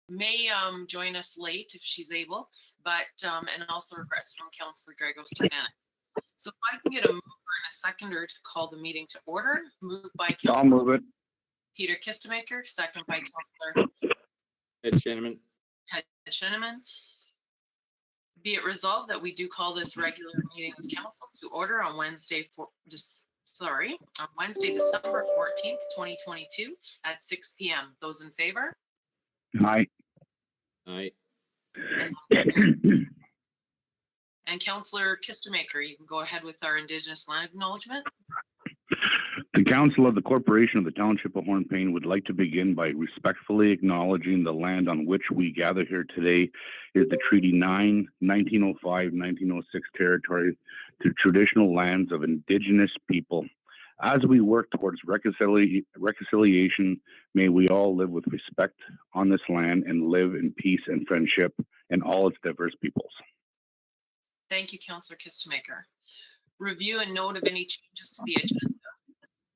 may join us late if she's able, but and also regrets from Councillor Dragos Stefanik. So if I can get a mover and a seconder to call the meeting to order. Moved by Councillor I'll move it. Peter Kistemaker, second by Councillor Ed Sheneman. Sheneman. Be it resolved that we do call this regular meeting of council to order on Wednesday, December 14th, 2022 at 6 p.m. Those in favor? Aye. Aye. And Councillor Kistemaker, you can go ahead with our Indigenous land acknowledgement. The Council of the Corporation of the Township of Hornepayne would like to begin by respectfully acknowledging the land on which we gather here today is the Treaty 9, 1905-1906 territory, the traditional lands of Indigenous people. As we work towards reconciliation, may we all live with respect on this land and live in peace and friendship in all its diverse peoples. Thank you, Councillor Kistemaker. Review and note of any changes to the agenda.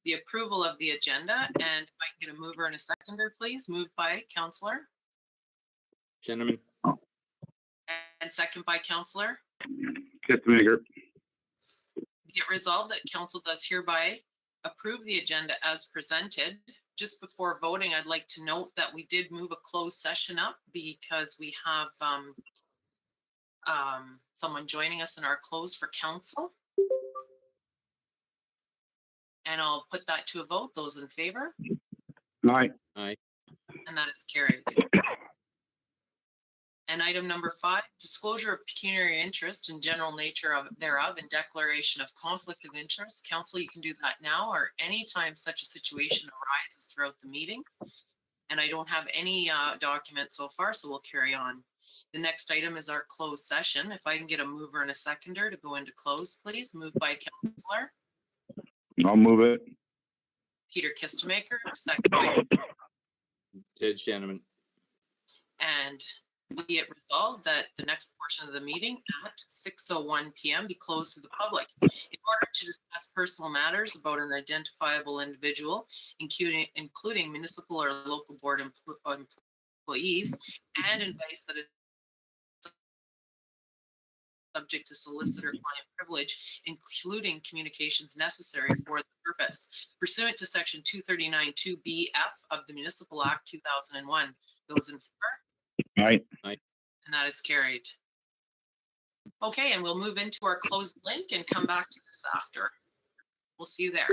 The approval of the agenda, and if I can get a mover and a seconder, please. Moved by Councillor. Sheneman. And second by Councillor. Kistemaker. Be it resolved that council does hereby approve the agenda as presented. Just before voting, I'd like to note that we did move a closed session up because we have someone joining us in our close for council. And I'll put that to a vote. Those in favor? Aye. Aye. And that is carried. And item number 5, disclosure of pecuniary interest and general nature of thereof and declaration of conflict of interest. Council, you can do that now or anytime such a situation arises throughout the meeting. And I don't have any document so far, so we'll carry on. The next item is our closed session. If I can get a mover and a seconder to go into close, please. Moved by Councillor. I'll move it. Peter Kistemaker, second by Ed Sheneman. And be it resolved that the next portion of the meeting at 6:01 p.m. be closed to the public in order to discuss personal matters about an identifiable individual, including municipal or local board employees, and advice that is subject to solicitor-client privilege, including communications necessary for the purpose, pursuant to Section 239(2)(b)(f) of the Municipal Act 2001. Those in favor? Aye. Aye. And that is carried. Okay, and we'll move into our closed link and come back to this after. We'll see you there.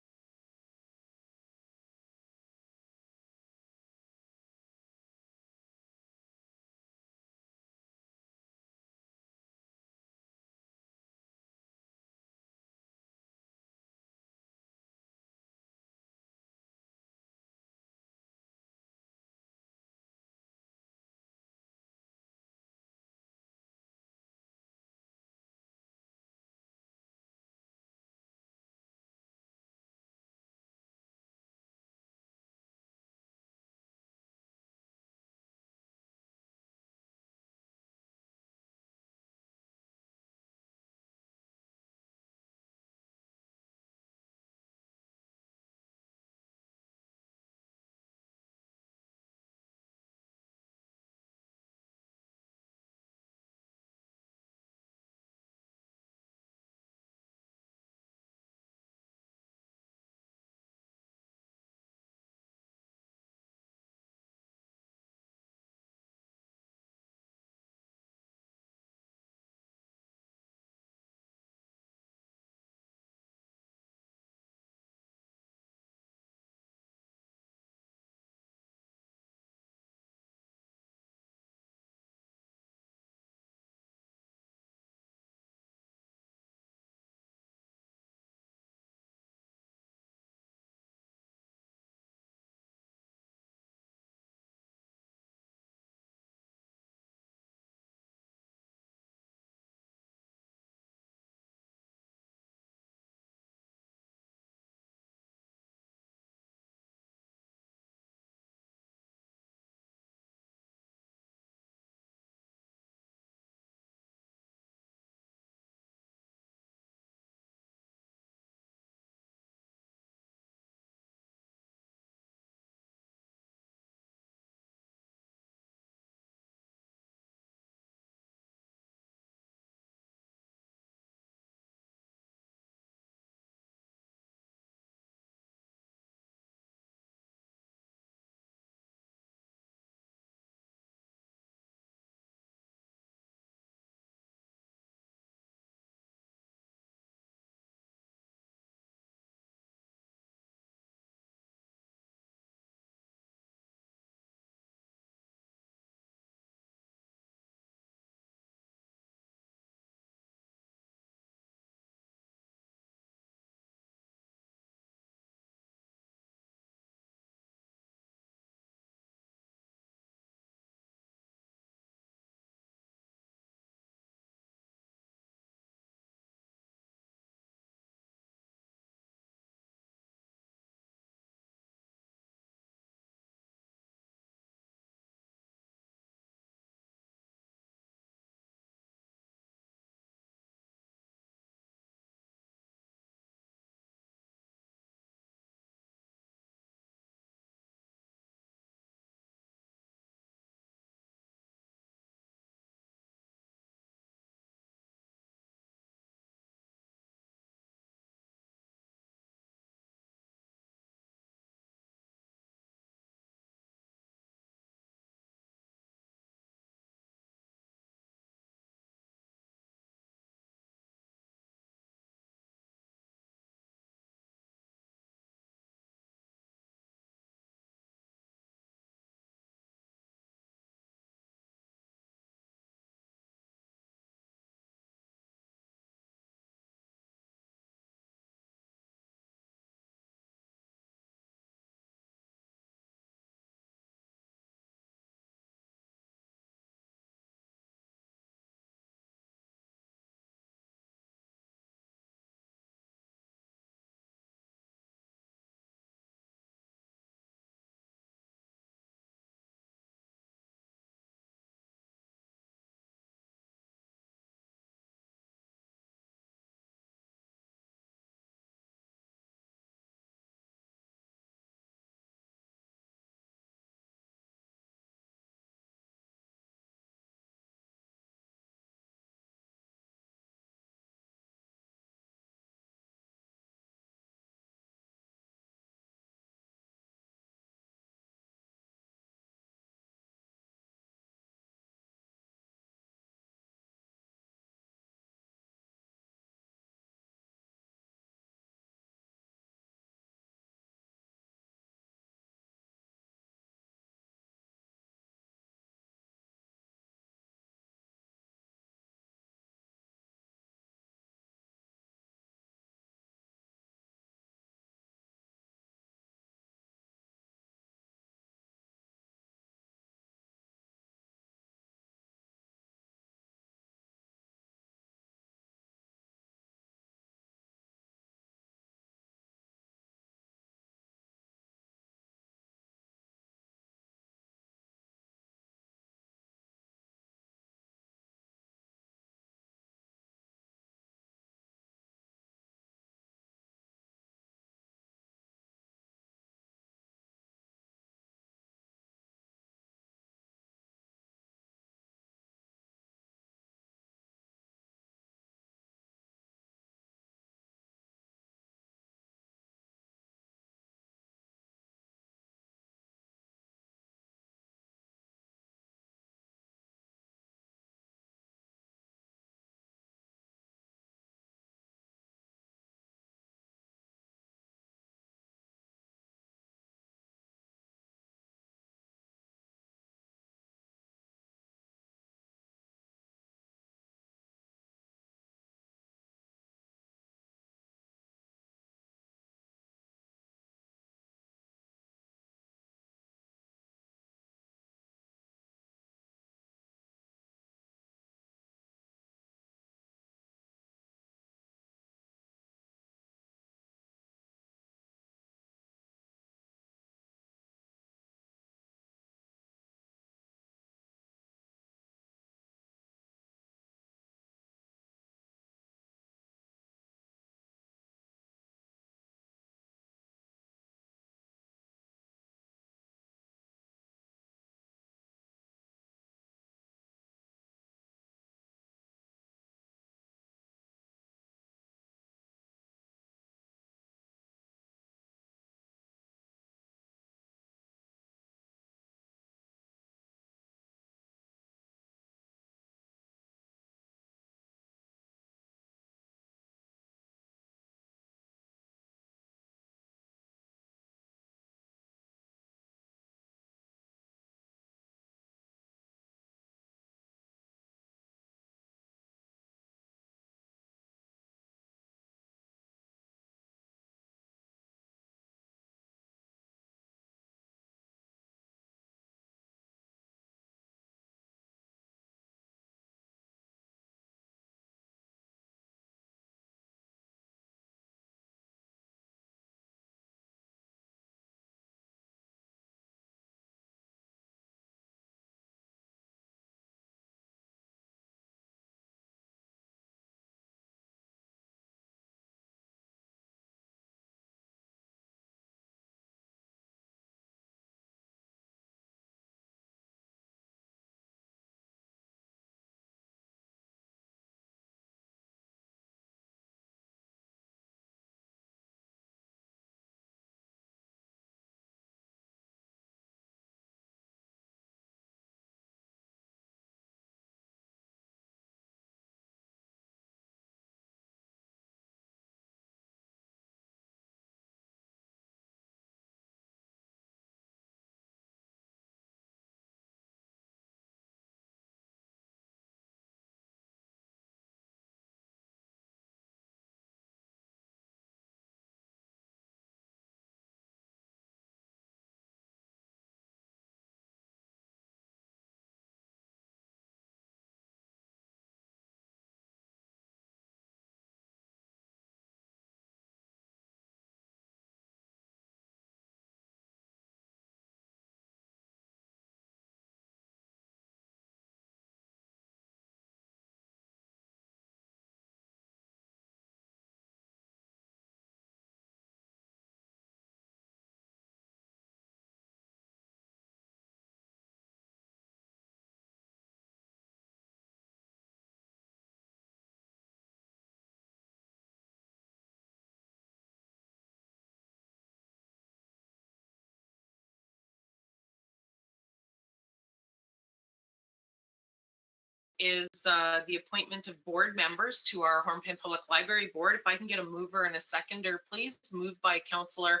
is the appointment of board members to our Hornepayne Public Library Board. If I can get a mover and a seconder, please. Moved by Councillor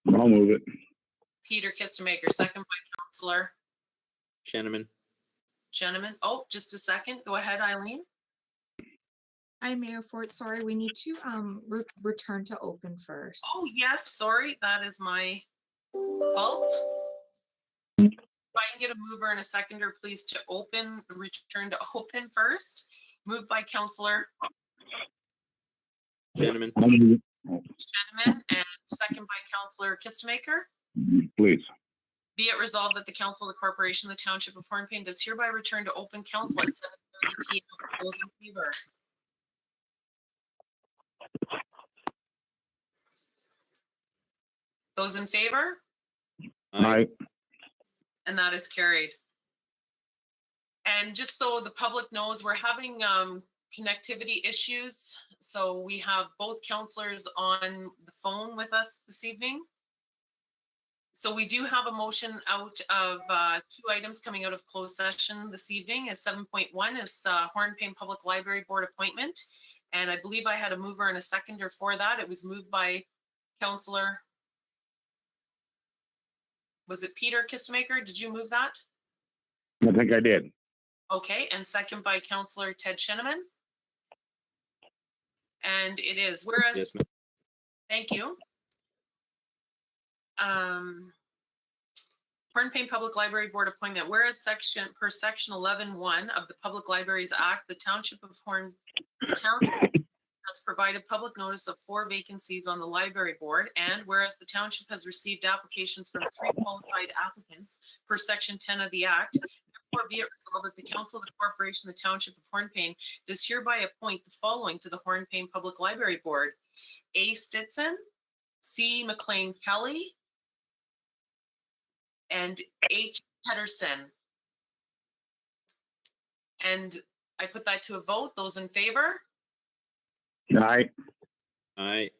I'll move it. Peter Kistemaker, second by Councillor Sheneman. Sheneman. Oh, just a second. Go ahead, Eileen. Hi, Mayor Fort. Sorry, we need to return to open first. Oh, yes, sorry. That is my fault. If I can get a mover and a seconder, please, to return to open first. Moved by Councillor Sheneman. I'll move it. Sheneman and second by Councillor Kistemaker. Please. Be it resolved that the Council of the Corporation of the Township of Hornepayne does hereby return to open council at 7:30 p.m. Those in favor? Those in favor? Aye. And that is carried. And just so the public knows, we're having connectivity issues. So we have both counselors on the phone with us this evening. So we do have a motion out of 2 items coming out of closed session this evening. Is 7.1 is Hornepayne Public Library Board appointment. And I believe I had a mover and a seconder for that. It was moved by Councillor. Was it Peter Kistemaker? Did you move that? I think I did. Okay, and second by Councillor Ted Sheneman. And it is, whereas, Yes, ma'am. thank you. Hornepayne Public Library Board appointment, whereas section 11(1) of the Public Libraries Act, the Township has provided public notice of 4 vacancies on the library board, and whereas the township has received applications from 3 qualified applicants per section 10 of the act, therefore be it resolved that the Council of the Corporation of the Township of Hornepayne does hereby appoint the following to the Hornepayne Public Library Board: A. Stinson, C. McLean Kelly, and H. Pedersen. And I put that to a vote. Those in favor? Aye. Aye.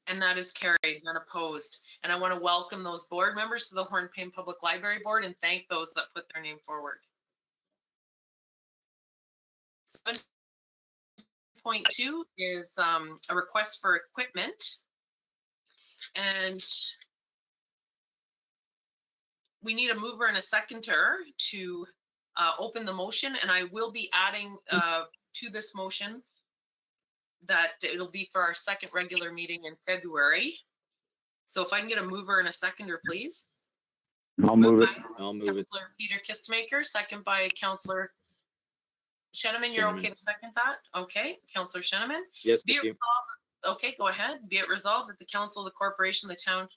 And that is carried, none opposed. And I want to welcome those board members to the Hornepayne Public Library Board and thank those that put their name forward. 7.2 is a request for equipment. And we need a mover and a seconder to open the motion. And I will be adding to this motion that it'll be for our second regular meeting in February. So if I can get a mover and a seconder, please. I'll move it. I'll move it. Councillor Peter Kistemaker, second by Councillor Sheneman. You're okay Sheneman. to second that? Okay, Councillor Sheneman. Yes, Be thank it you. resolved, okay, go ahead. Be it resolved that the Council of the Corporation of the Town,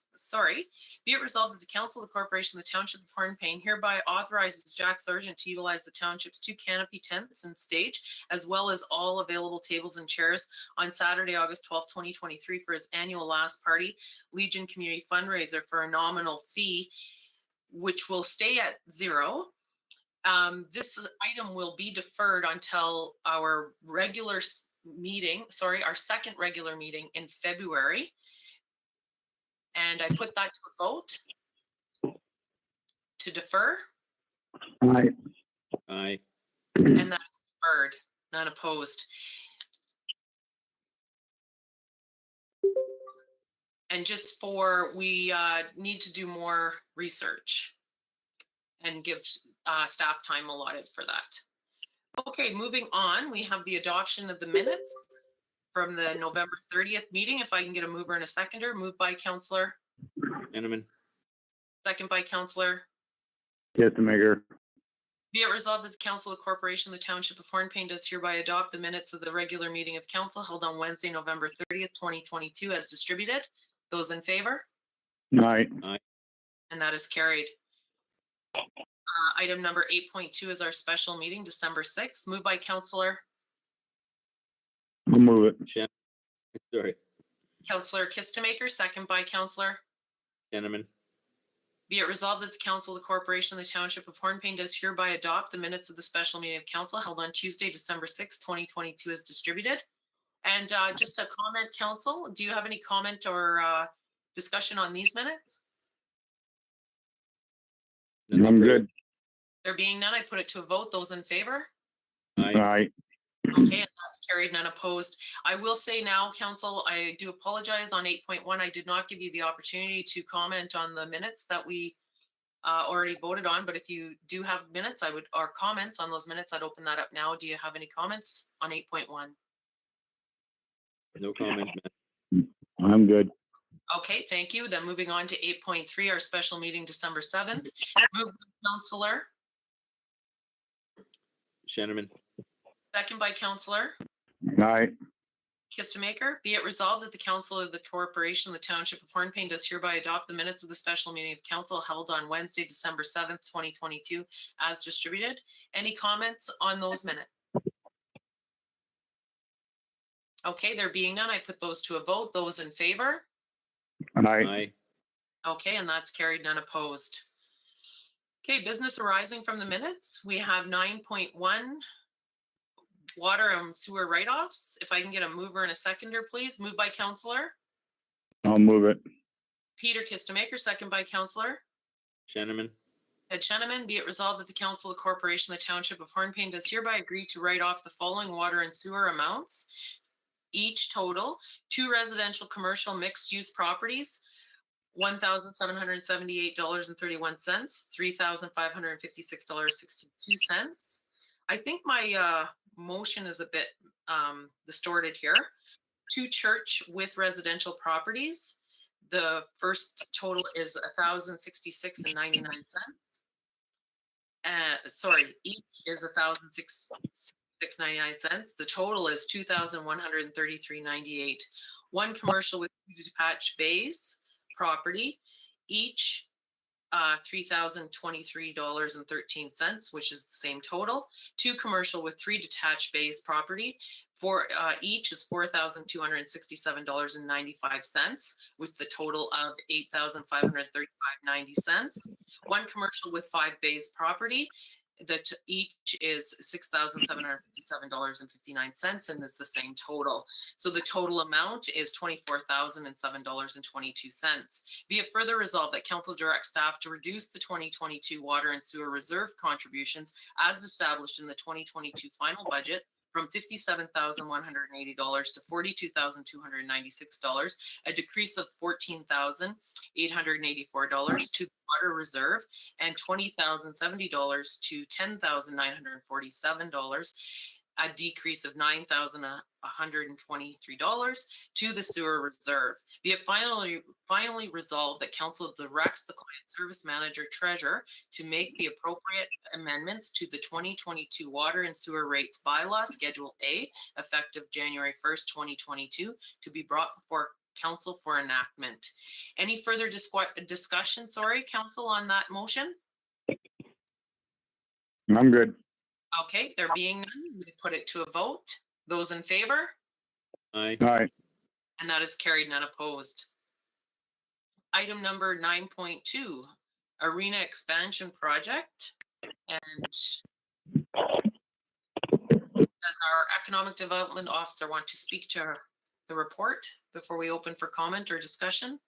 be it resolved that the Council of the Corporation of the Township of Hornepayne hereby authorizes Jack Sargent to utilize the township's 2 canopy tents and stage, as well as all available tables and chairs on Saturday, August 12th, 2023 for his annual last party Legion Community Fundraiser for a nominal fee, which will stay at 0. This item will be deferred until our regular meeting, our second regular meeting in February. And I put that to a vote to defer, Aye. Aye. and that is deferred, none opposed. And just we need to do more research and give staff time allotted for that. Okay, moving on, we have the adoption of the minutes from the November 30th meeting. If I can get a mover and a seconder, moved by Councillor, Sheneman. second by Councillor. Kistemaker. Be it resolved that the Council of the Corporation of the Township of Hornepayne does hereby adopt the minutes of the regular meeting of council held on Wednesday, November 30th, 2022 as distributed. Those in favor? Aye. And that is carried. Item number 8.2 is our special meeting, December 6th, moved by Councillor I'll move it. Sorry. Kistemaker, second by Councillor. Sheneman. Be it resolved that the Council of the Corporation of the Township of Hornepayne does hereby adopt the minutes of the special meeting of council held on Tuesday, December 6th, 2022 as distributed. And just a comment, council, do you have any comment or discussion on these minutes? I'm good. There being none, I put it to a vote. Those in favor? Aye. Aye. Okay, and that's carried, none opposed. I will say now, council, I do apologize on 8.1. I did not give you the opportunity to comment on the minutes that we already voted on, but if you do have minutes, or comments on those minutes, I'd open that up now. Do you have any comments on 8.1? No comment. I'm good. Okay, thank you. Then moving on to 8.3, our special meeting, December 7th. Moved by Councillor, Shanneman. second by Councillor Aye. Kistemaker. Be it resolved that the Council of the Corporation of the Township of Hornepayne does hereby adopt the minutes of the special meeting of council held on Wednesday, December 7th, 2022, as distributed. Any comments on those minutes? Okay, there being none, I put those to a vote. Those in favor? Aye. Aye. Okay, and that's carried, none opposed. Okay, business arising from the minutes. We have 9.1, water and sewer write-offs. If I can get a mover and a seconder, please. Moved by Councillor I'll move it. Peter Kistemaker, second by Councillor Shanneman. Ed Sheneman. Be it resolved that the Council of the Corporation of the Township of Hornepayne does hereby agree to write off the following water and sewer amounts. Each total, 2 residential commercial mixed-use properties, $1,778.31, $3,556.62. I think my motion is a bit distorted here. 2 church with residential properties. The first total is $1,066.99. Sorry, each is $1,066.99. The total is $2,133.98. 1 commercial with 2 detached bays property, each $3,023.13, which is the same total. 2 commercial with 3 detached bays property, for each is $4,267.95, with the total of $8,535.90. 1 commercial with 5 bays property, that each is $6,757.59, and it's the same total. So the total amount is $24,007.22. Be it further resolved that council directs staff to reduce the 2022 water and sewer reserve contributions as established in the 2022 final budget from $57,180 to $42,296, a decrease of $14,884 to the water reserve, and $20,070 to $10,947, a decrease of $9,123 to the sewer reserve. Be it finally resolved that council directs the client service manager treasurer to make the appropriate amendments to the 2022 water and sewer rates bylaw Schedule A, effective January 1st, 2022, to be brought before council for enactment. Any further discussion, council, on that motion? I'm good. Okay, there being none, we put it to a vote. Those in favor? Aye. Aye. And that is carried, none opposed. Item number 9.2, arena expansion project. And does our economic development officer want to speak to the report before we open for comment or discussion?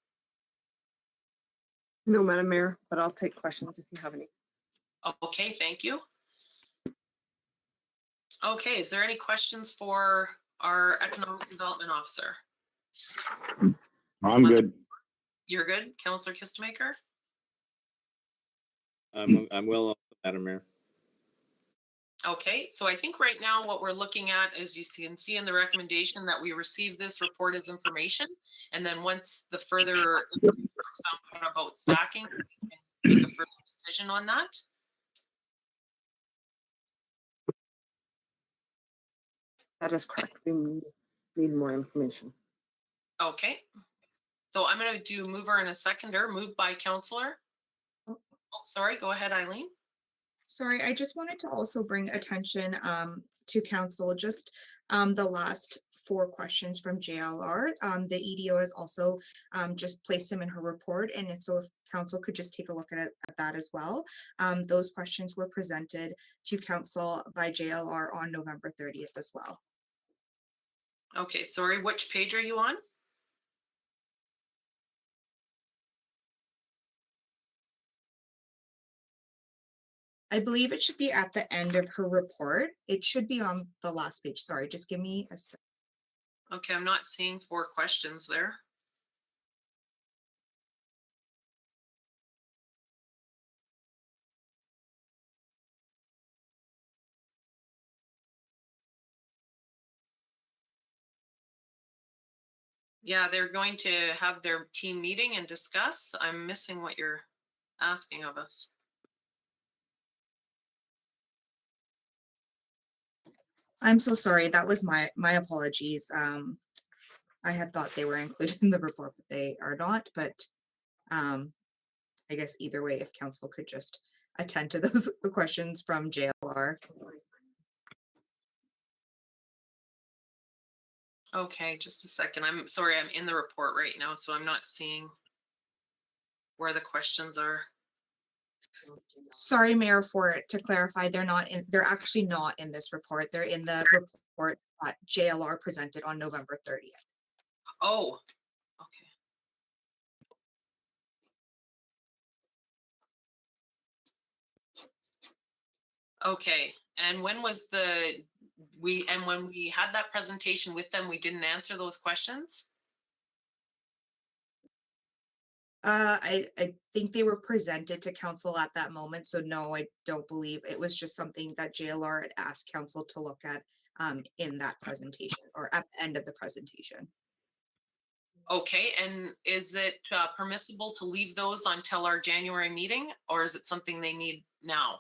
No, Madam Mayor, but I'll take questions if you have any. Okay, thank you. Okay, is there any questions for our economic development officer? I'm good. You're good, Councillor Kistemaker? I'm well off, Madam Mayor. Okay, so I think right now what we're looking at is, you can see in the recommendation that we receive this report as information, and then once the further information is found out about stacking, we can make a further decision on that. That is correct. We need more information. Okay, so I'm going to do mover and a seconder. Moved by Councillor. Oh, sorry, go ahead, Eileen. Sorry, I just wanted to also bring attention to council, just the last 4 questions from JLR. The EDO has also just placed them in her report, and so if council could just take a look at that as well. Those questions were presented to council by JLR on November 30th as well. Okay, sorry, which page are you on? I believe it should be at the end of her report. It should be on the last page. Sorry, just give me a sec. Okay, I'm not seeing 4 questions there. Yeah, they're going to have their team meeting and discuss. I'm missing what you're asking of us. I'm so sorry. That was my apologies. I had thought they were included in the report, but they are not. But I guess either way, if council could just attend to those questions from JLR. Okay, just a second. I'm sorry, I'm in the report right now, so I'm not seeing where the questions are. Sorry, Mayor, to clarify, they're actually not in this report. They're in the report that JLR presented on November 30th. Oh, okay. Okay, and when was when we had that presentation with them, we didn't answer those questions? I think they were presented to council at that moment, so no, I don't believe it was just something that JLR had asked council to look at in that presentation or at the end of the presentation. Okay, and is it permissible to leave those until our January meeting, or is it something they need now?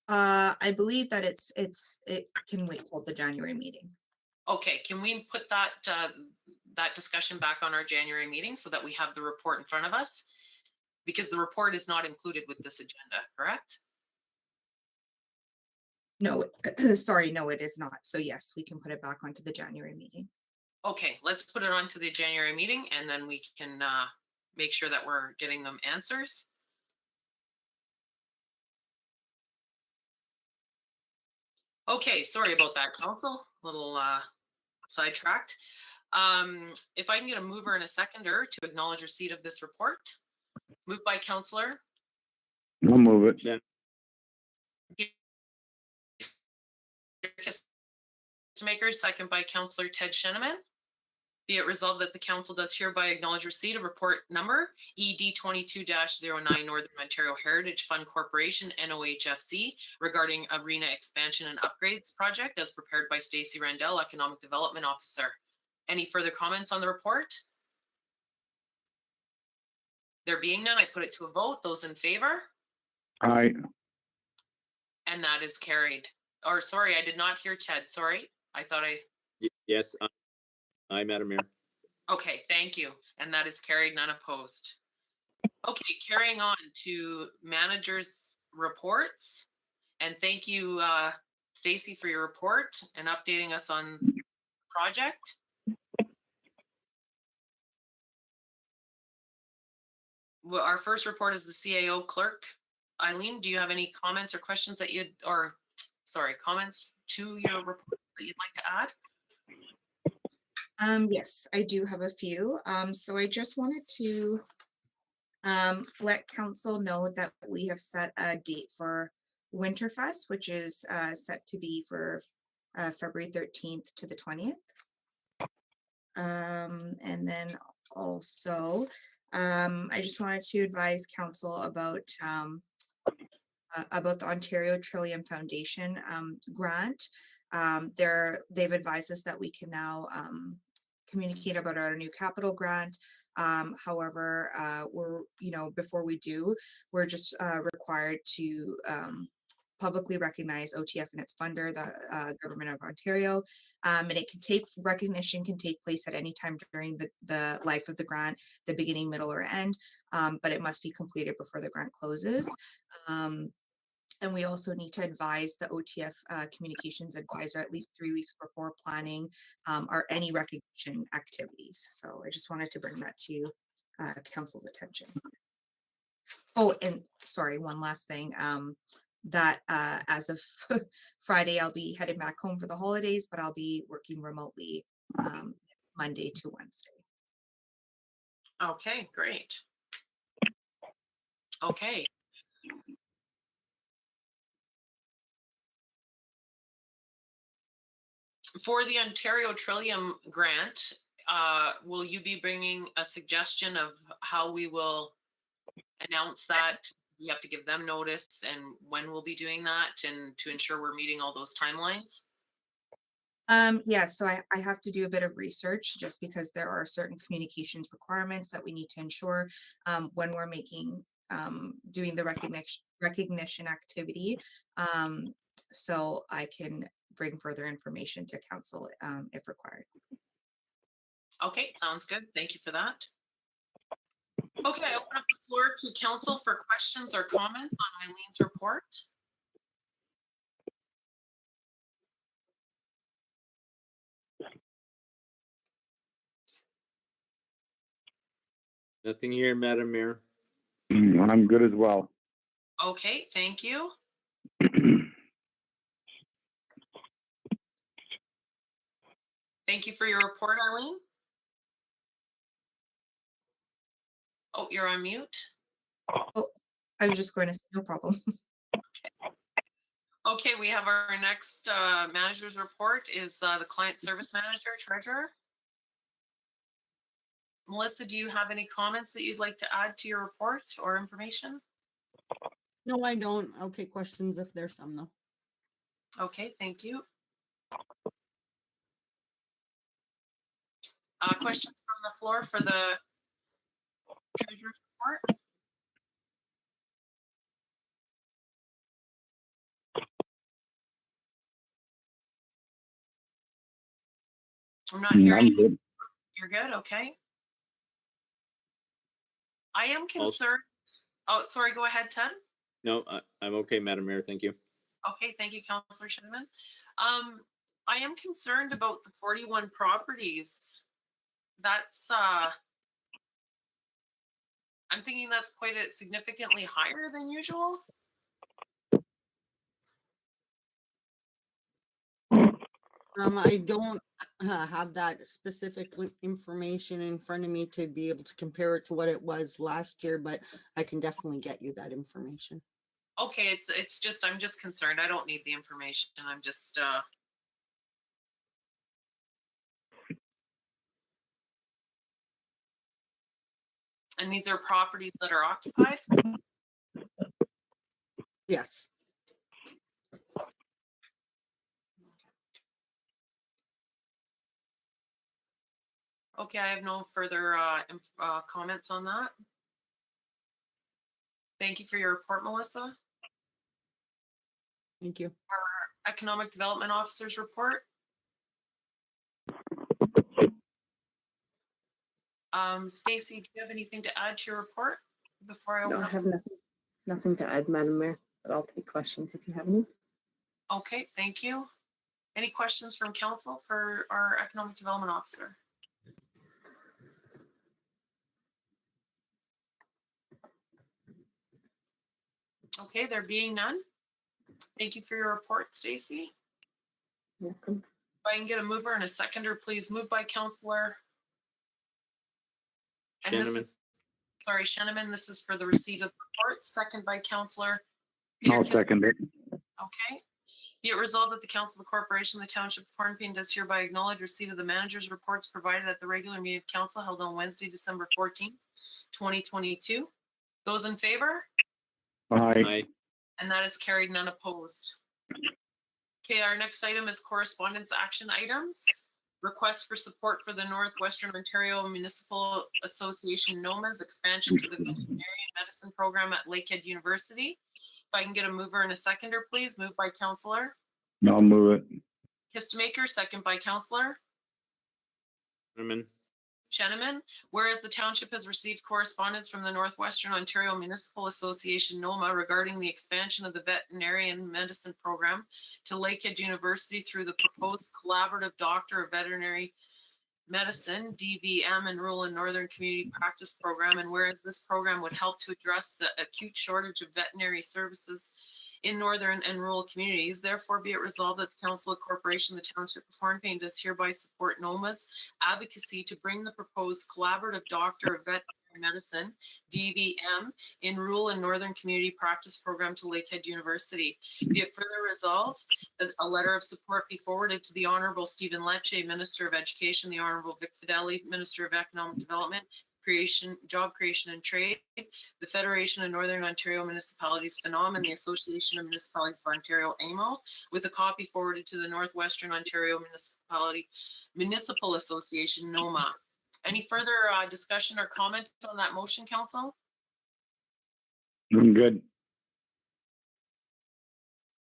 I believe that it can wait till the January meeting. Okay, can we put that that discussion back on our January meeting so that we have the report in front of us? Because the report is not included with this agenda, correct? No, sorry, no, it is not. So yes, we can put it back onto the January meeting. Okay, let's put it on to the January meeting and then we can make sure that we're getting them answers. Okay, sorry about that, council. Little sidetracked. If I can get a mover and a seconder to acknowledge receipt of this report. Moved by councillor I'll move it. Shen- Maker, second by councillor Ted Sheneman. Be it resolved that the council does hereby acknowledge receipt of report number ED 22-09 Northern Ontario Heritage Fund Corporation NOHFC regarding arena expansion and upgrades project as prepared by Stacey Randell, Economic Development Officer. Any further comments on the report? There being none, I put it to a vote. Those in favor? Aye. And that is carried. Or sorry, I did not hear Ted. Sorry. I thought I. Yes, aye, Madam Mayor. Okay, thank you. And that is carried, none opposed. Okay, carrying on to managers' reports. And thank you, Stacey, for your report and updating us on the project. Well, our first report is the CAO clerk. Eileen, do you have any comments or questions that comments to your report that you'd like to add? Yes, I do have a few. So I just wanted to let council know that we have set a date for Winterfest, which is set to be for February 13th to the 20th. And then also, I just wanted to advise council about the Ontario Trillium Foundation grant. They've advised us that we can now communicate about our new capital grant. However, before we do, we're just required to publicly recognize OTF and its funder, the Government of Ontario, and recognition can take place at any time during the life of the grant, the beginning, middle, or end, but it must be completed before the grant closes. And we also need to advise the OTF communications advisor at least 3 weeks before planning or any recognition activities. So I just wanted to bring that to council's attention. Oh, and sorry, one last thing. That as of Friday, I'll be headed back home for the holidays, but I'll be working remotely Monday to Wednesday. Okay, great. Okay, For the Ontario Trillium grant, will you be bringing a suggestion of how we will announce that? You have to give them notice and when we'll be doing that and to ensure we're meeting all those timelines? Yeah, so I have to do a bit of research just because there are certain communications requirements that we need to ensure when we're making doing the recognition activity. So I can bring further information to council if required. Okay, sounds good. Thank you for that. Okay, I open up the floor to council for questions or comments on Eileen's report. Nothing here, Madam Mayor. I'm good as well. Okay, thank you. Thank you for your report, Eileen. Oh, you're on mute. I was just going to say no problem. Okay, we have our next manager's report is the client service manager, treasurer. Melissa, do you have any comments that you'd like to add to your report or information? No, I don't. I'll take questions if there's some though. Okay, thank you. Questions from the floor for the treasurer's report? I'm not hearing you. Good. You're good, okay. I am concerned. Oh, sorry, go ahead, Ted. No, I'm okay, Madam Mayor. Thank you. Okay, thank you, Councillor Shinneman. I am concerned about the 41 properties. That's, I'm thinking that's quite a significantly higher than usual. I don't have that specific information in front of me to be able to compare it to what it was last year, but I can definitely get you that information. Okay, it's just, I'm just concerned. I don't need the information. I'm just, and these are properties that are occupied? Yes. Okay, I have no further comments on that. Thank you for your report, Melissa. Thank you. Our Economic Development Officer's report. Stacy, do you have anything to add to your report before I No, open I up? have nothing to add, Madam Mayor, but I'll take questions if you have any. Okay, thank you. Any questions from council for our Economic Development Officer? Okay, there being none. Thank you for your report, Stacy. Welcome. If I can get a mover and a seconder, please. Moved by Councillor. And this Shanneman. is, sorry, Shenneman, this is for the receipt of the report. Second by Councillor. I'll second it. Okay. Be it resolved that the Council of the Corporation of the Township of Hornepayne does hereby acknowledge receipt of the manager's reports provided at the regular meeting of council held on Wednesday, December 14th, 2022. Those in favor? Aye. Aye. And that is carried, none opposed. Okay, our next item is correspondence action items. Request for support for the Northwestern Ontario Municipal Association NOMA's expansion to the veterinary medicine program at Lakehead University. If I can get a mover and a seconder, please. Moved by Councillor I'll move it. Kistemaker, second by Councillor Shanneman. Shenneman. Whereas the township has received correspondence from the Northwestern Ontario Municipal Association NOMA regarding the expansion of the veterinarian medicine program to Lakehead University through the proposed collaborative Doctor of Veterinary Medicine, DVM, and Rural and Northern Community Practice Program, and whereas this program would help to address the acute shortage of veterinary services in northern and rural communities, therefore be it resolved that the Council of Corporation of the Township of Hornepayne does hereby support NOMA's advocacy to bring the proposed collaborative Doctor of Veterinary Medicine, DVM, in Rural and Northern Community Practice Program to Lakehead University. Be it further resolved that a letter of support be forwarded to the Honorable Stephen Lecce, Minister of Education, the Honorable Vic Fideli, Minister of Economic Development, Job Creation and Trade, the Federation of Northern Ontario Municipalities, FNOM, and the Association of Municipalities of Ontario, AMO, with a copy forwarded to the Northwestern Ontario Municipal Association, NOMA. Any further discussion or comment on that motion, Council? I'm good.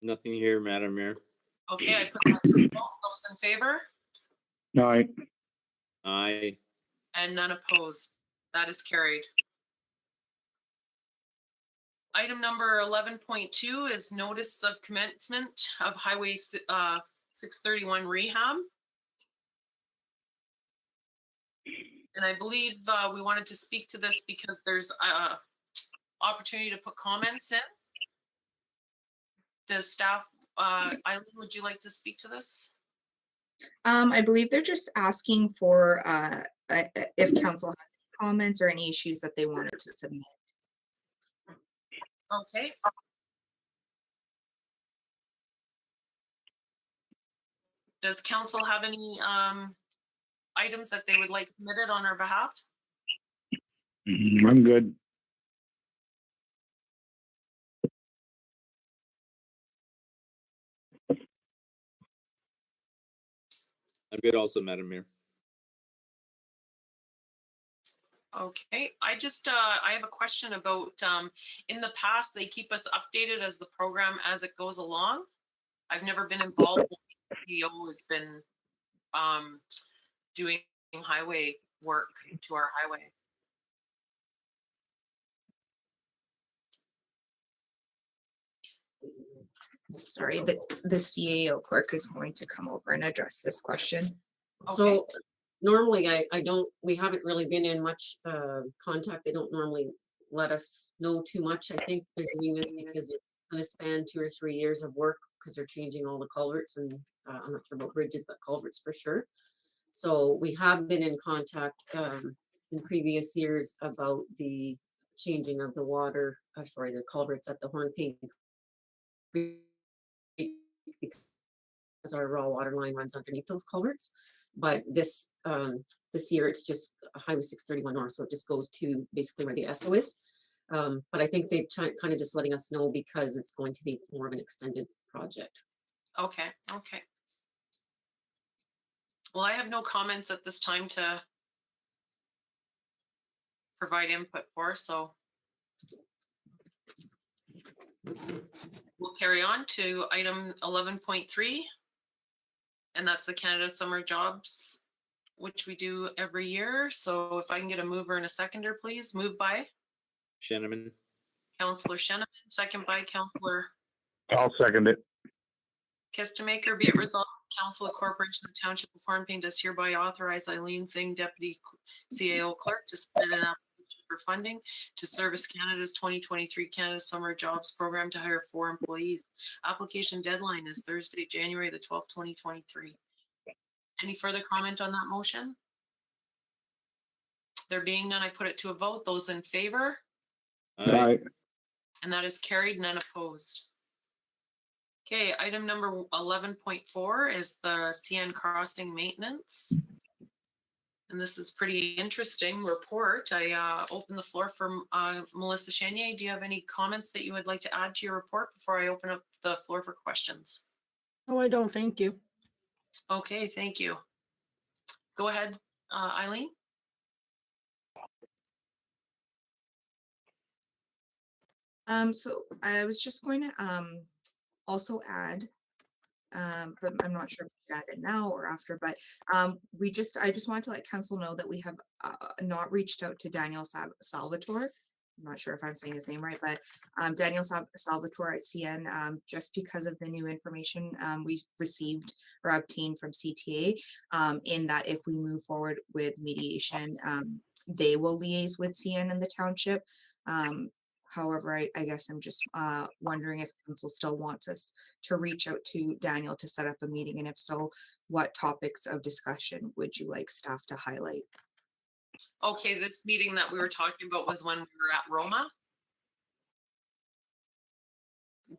Nothing here, Madam Mayor. Okay, I put that to the vote. Those in favor All right. Aye. and none opposed. That is carried. Item number 11.2 is notice of commencement of Highway 631 rehab. And I believe we wanted to speak to this because there's opportunity to put comments in. Does staff, Eileen, would you like to speak to this? I believe they're just asking for if council has any comments or any issues that they wanted to submit. Okay. Does council have any items that they would like submitted on our behalf? I'm good. I'm good also, Madam Mayor. Okay, I just, I have a question about, in the past, they keep us updated as the program as it goes along. I've never been involved. The CEO has been doing highway work to our highway. Sorry, the CAO clerk is going to come over and address this question. So normally I don't, we haven't really been in much contact. They don't normally let us know too much. I think they're doing this because they're going to span 2 or 3 years of work because they're changing all the culverts and I'm not sure about bridges, but culverts for sure. So we have been in contact in previous years about the changing of the water, the culverts at the Hornepayne, because our raw water line runs underneath those culverts. But this year it's just Highway 631 North, so it just goes to basically where the SO is. But I think they kind of just letting us know because it's going to be more of an extended project. Okay, okay. Well, I have no comments at this time to provide input for, so we'll carry on to item 11.3. And that's the Canada Summer Jobs, which we do every year. So if I can get a mover and a seconder, please. Moved by Sheneman. Councillor Sheneman, second by Councillor I'll second it. Kistemaker. Be it resolved, Council of Corporation of the Township of Hornepayne does hereby authorize Eileen Singh, Deputy CAO Clerk, to submit an application for funding to Service Canada's 2023 Canada Summer Jobs Program to hire 4 employees. Application deadline is Thursday, January the 12th, 2023. Any further comment on that motion? There being none, I put it to a vote. Those in favor? All right. And that is carried, none opposed. Okay, item number 11.4 is the CN crossing maintenance. And this is pretty interesting report. I open the floor for Melissa Chenier. Do you have any comments that you would like to add to your report before I open up the floor for questions? No, I don't. Thank you. Okay, thank you. Go ahead, Eileen. So I was just going to also add, but I'm not sure if we add it now or after, but I just wanted to let council know that we have not reached out to Daniel Salvatore. I'm not sure if I'm saying his name right, but Daniel Salvatore at CN, just because of the new information we received or obtained from CTA, in that if we move forward with mediation, they will liaise with CN and the township. However, I guess I'm just wondering if council still wants us to reach out to Daniel to set up a meeting, and if so, what topics of discussion would you like staff to highlight? Okay, this meeting that we were talking about was when we were at Roma.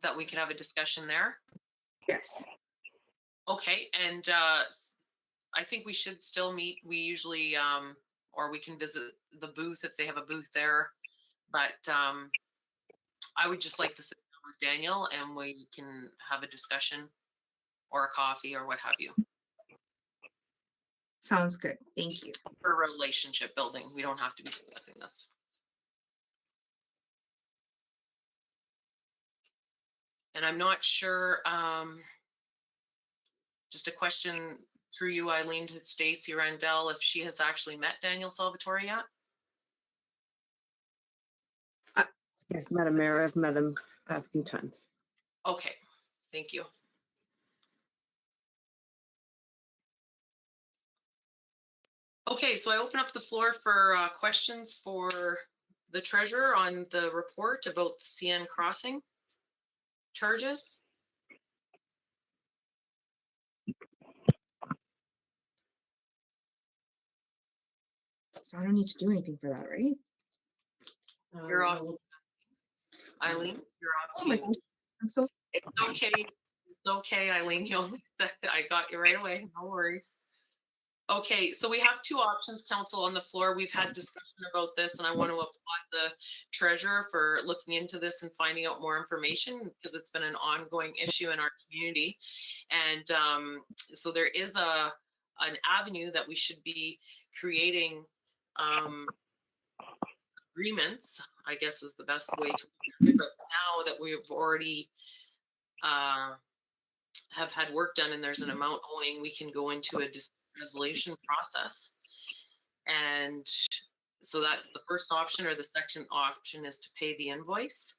That we could have a discussion there. Yes. Okay, and I think we should still meet. We usually, or we can visit the booth if they have a booth there. But I would just like to sit down with Daniel and we can have a discussion or a coffee or what have you. Sounds good. Thank you. For relationship building, we don't have to be discussing this. And I'm not sure, just a question through you, Eileen, to Stacy Randell, if she has actually met Daniel Salvatore yet? Yes, Madam Mayor, I've met him a few times. Okay, thank you. Okay, so I open up the floor for questions for the treasurer on the report about the CN crossing charges. So I don't need to do anything for that, right? You're off. No, Eileen, you're Oh off. my gosh, I'm so, It's okay. It's okay, Eileen. You only said I got you right away. No worries. Okay, so we have two options, council, on the floor. We've had discussion about this, and I want to applaud the treasurer for looking into this and finding out more information because it's been an ongoing issue in our community. And so there is an avenue that we should be creating agreements, I guess is the best way to look at it. But now that we've already have had work done and there's an amount owing, we can go into a resolution process. And so that's the first option, or the second option is to pay the invoice.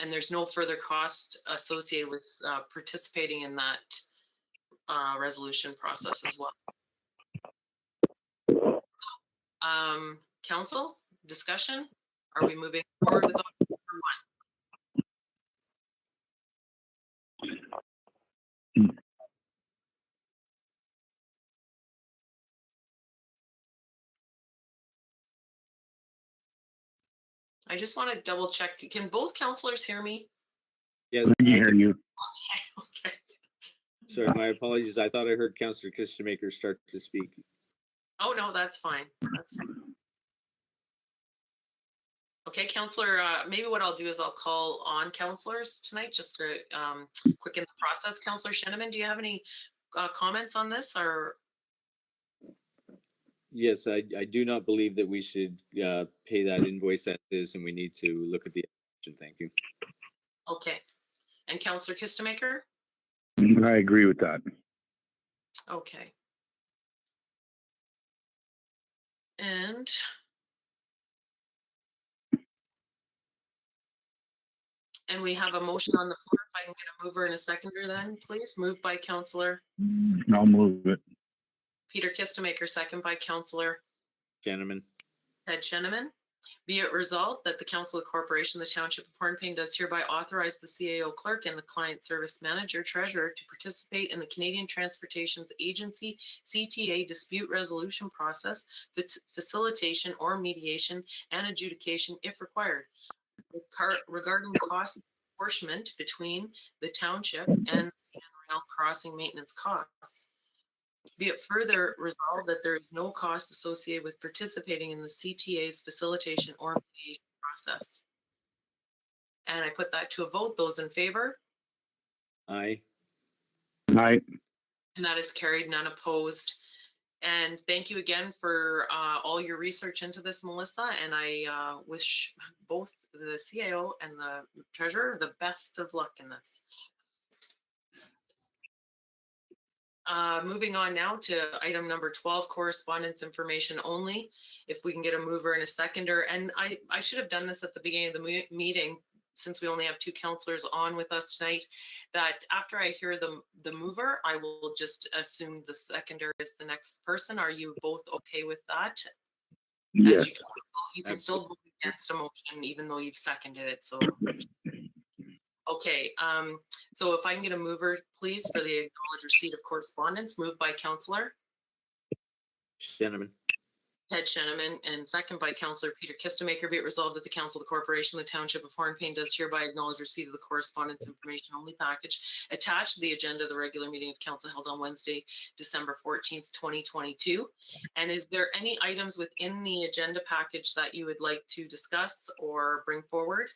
And there's no further cost associated with participating in that resolution process as well. Council, discussion? Are we moving forward with option number one? I just want to double check. Can both councilors hear me? Yes, I can hear you. Okay. sorry, my apologies. I thought I heard Councillor Kistemaker start to speak. Oh, no, that's fine. That's fine. Okay, Councillor, maybe what I'll do is I'll call on councillors tonight just to quicken the process. Councillor Sheneman, do you have any comments on this, or? Yes, I do not believe that we should pay that invoice as is, and we need to look at the option. Thank you. Okay. And Councillor Kistemaker? I agree with that. Okay. And we have a motion on the floor. If I can get a mover and a seconder then, please. Moved by Councillor I'll move it. Peter Kistemaker, second by Councillor Gentlemen, Ted Sheneman. Be it resolved that the Council of Corporation of the Township of Hornepayne does hereby authorize the CAO clerk and the client service manager treasurer to participate in the Canadian Transportations Agency CTA dispute resolution process, facilitation or mediation and adjudication if required, regarding cost apportionment between the township and CN Rail crossing maintenance costs. Be it further resolved that there is no cost associated with participating in the CTA's facilitation or mediation process. And I put that to a vote. Those in favor? aye. Aye. And that is carried, none opposed. And thank you again for all your research into this, Melissa. And I wish both the CAO and the treasurer the best of luck in this. Moving on now to item number 12, correspondence information only. If we can get a mover and a seconder. And I should have done this at the beginning of the meeting, since we only have two councillors on with us tonight, that after I hear the mover, I will just assume the seconder is the next person. Are you both okay with that? Yes. You can still vote against a motion even though you've seconded it. So okay, So if I can get a mover, please, for the acknowledged receipt of correspondence, moved by Councillor Gentlemen, Ted Sheneman, and second by Councillor Peter Kistemaker. Be it resolved that the Council of the Corporation of the Township of Hornepayne does hereby acknowledge receipt of the correspondence information only package attached to the agenda of the regular meeting of council held on Wednesday, December 14th, 2022. And is there any items within the agenda package that you would like to discuss or bring forward?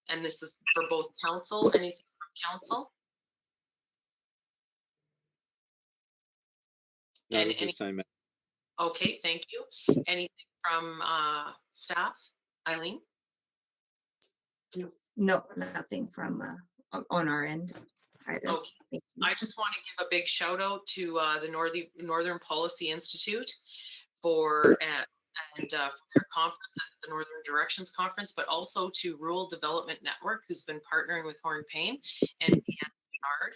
And this is for both council, anything from council? not And at this time. Okay, thank you. Anything from staff? Eileen? No, nothing from on our end either. Okay. Thank you. I just want to give a big shout out to the Northern Policy Institute for for their conference at the Northern Directions Conference, but also to Rural Development Network, who's been partnering with Hornepayne and the NPR.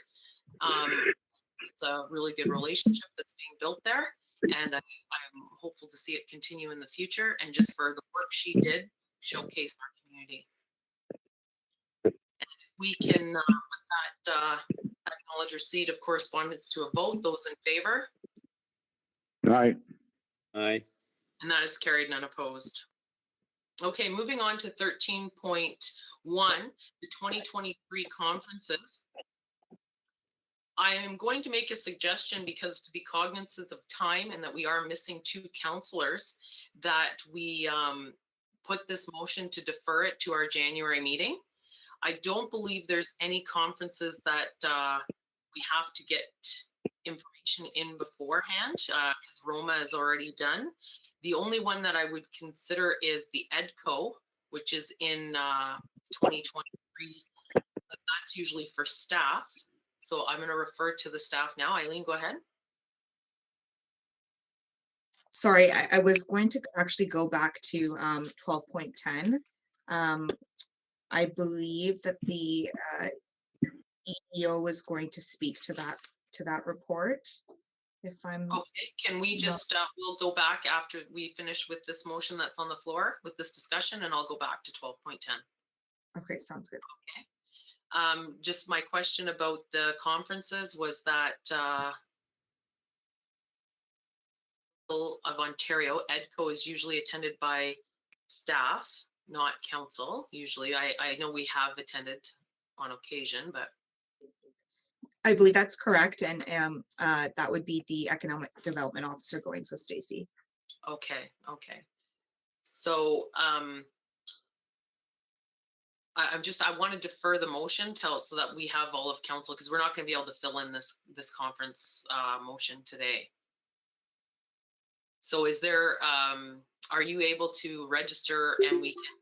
It's a really good relationship that's being built there, and I'm hopeful to see it continue in the future. And just for the work she did, showcase our community. And if we can put that acknowledge receipt of correspondence to a vote. Those in favor? Aye. Aye. And that is carried and unopposed. Okay, moving on to 13.1, the 2023 conferences. I am going to make a suggestion, because to be cognizant of time and that we are missing 2 councillors, that we put this motion to defer it to our January meeting. I don't believe there's any conferences that we have to get information in beforehand, because Roma is already done. The only one that I would consider is the EDCO, which is in 2023. But that's usually for staff. So I'm going to refer to the staff now. Eileen, go ahead. Sorry, I was going to actually go back to 12.10. I believe that the EEO was going to speak to that report. If I'm Okay, can we just, we'll go back after we finish with this motion that's on the floor with this discussion, and I'll go back to 12.10. okay, sounds good. Just my question about the conferences was that of Ontario, EDCO is usually attended by staff, not council. Usually, I know we have attended on occasion, but I believe that's correct, and that would be the economic development officer going. So Stacy. okay. So I want to defer the motion so that we have all of council, because we're not going to be able to fill in this conference motion today. So is there, are you able to register and we can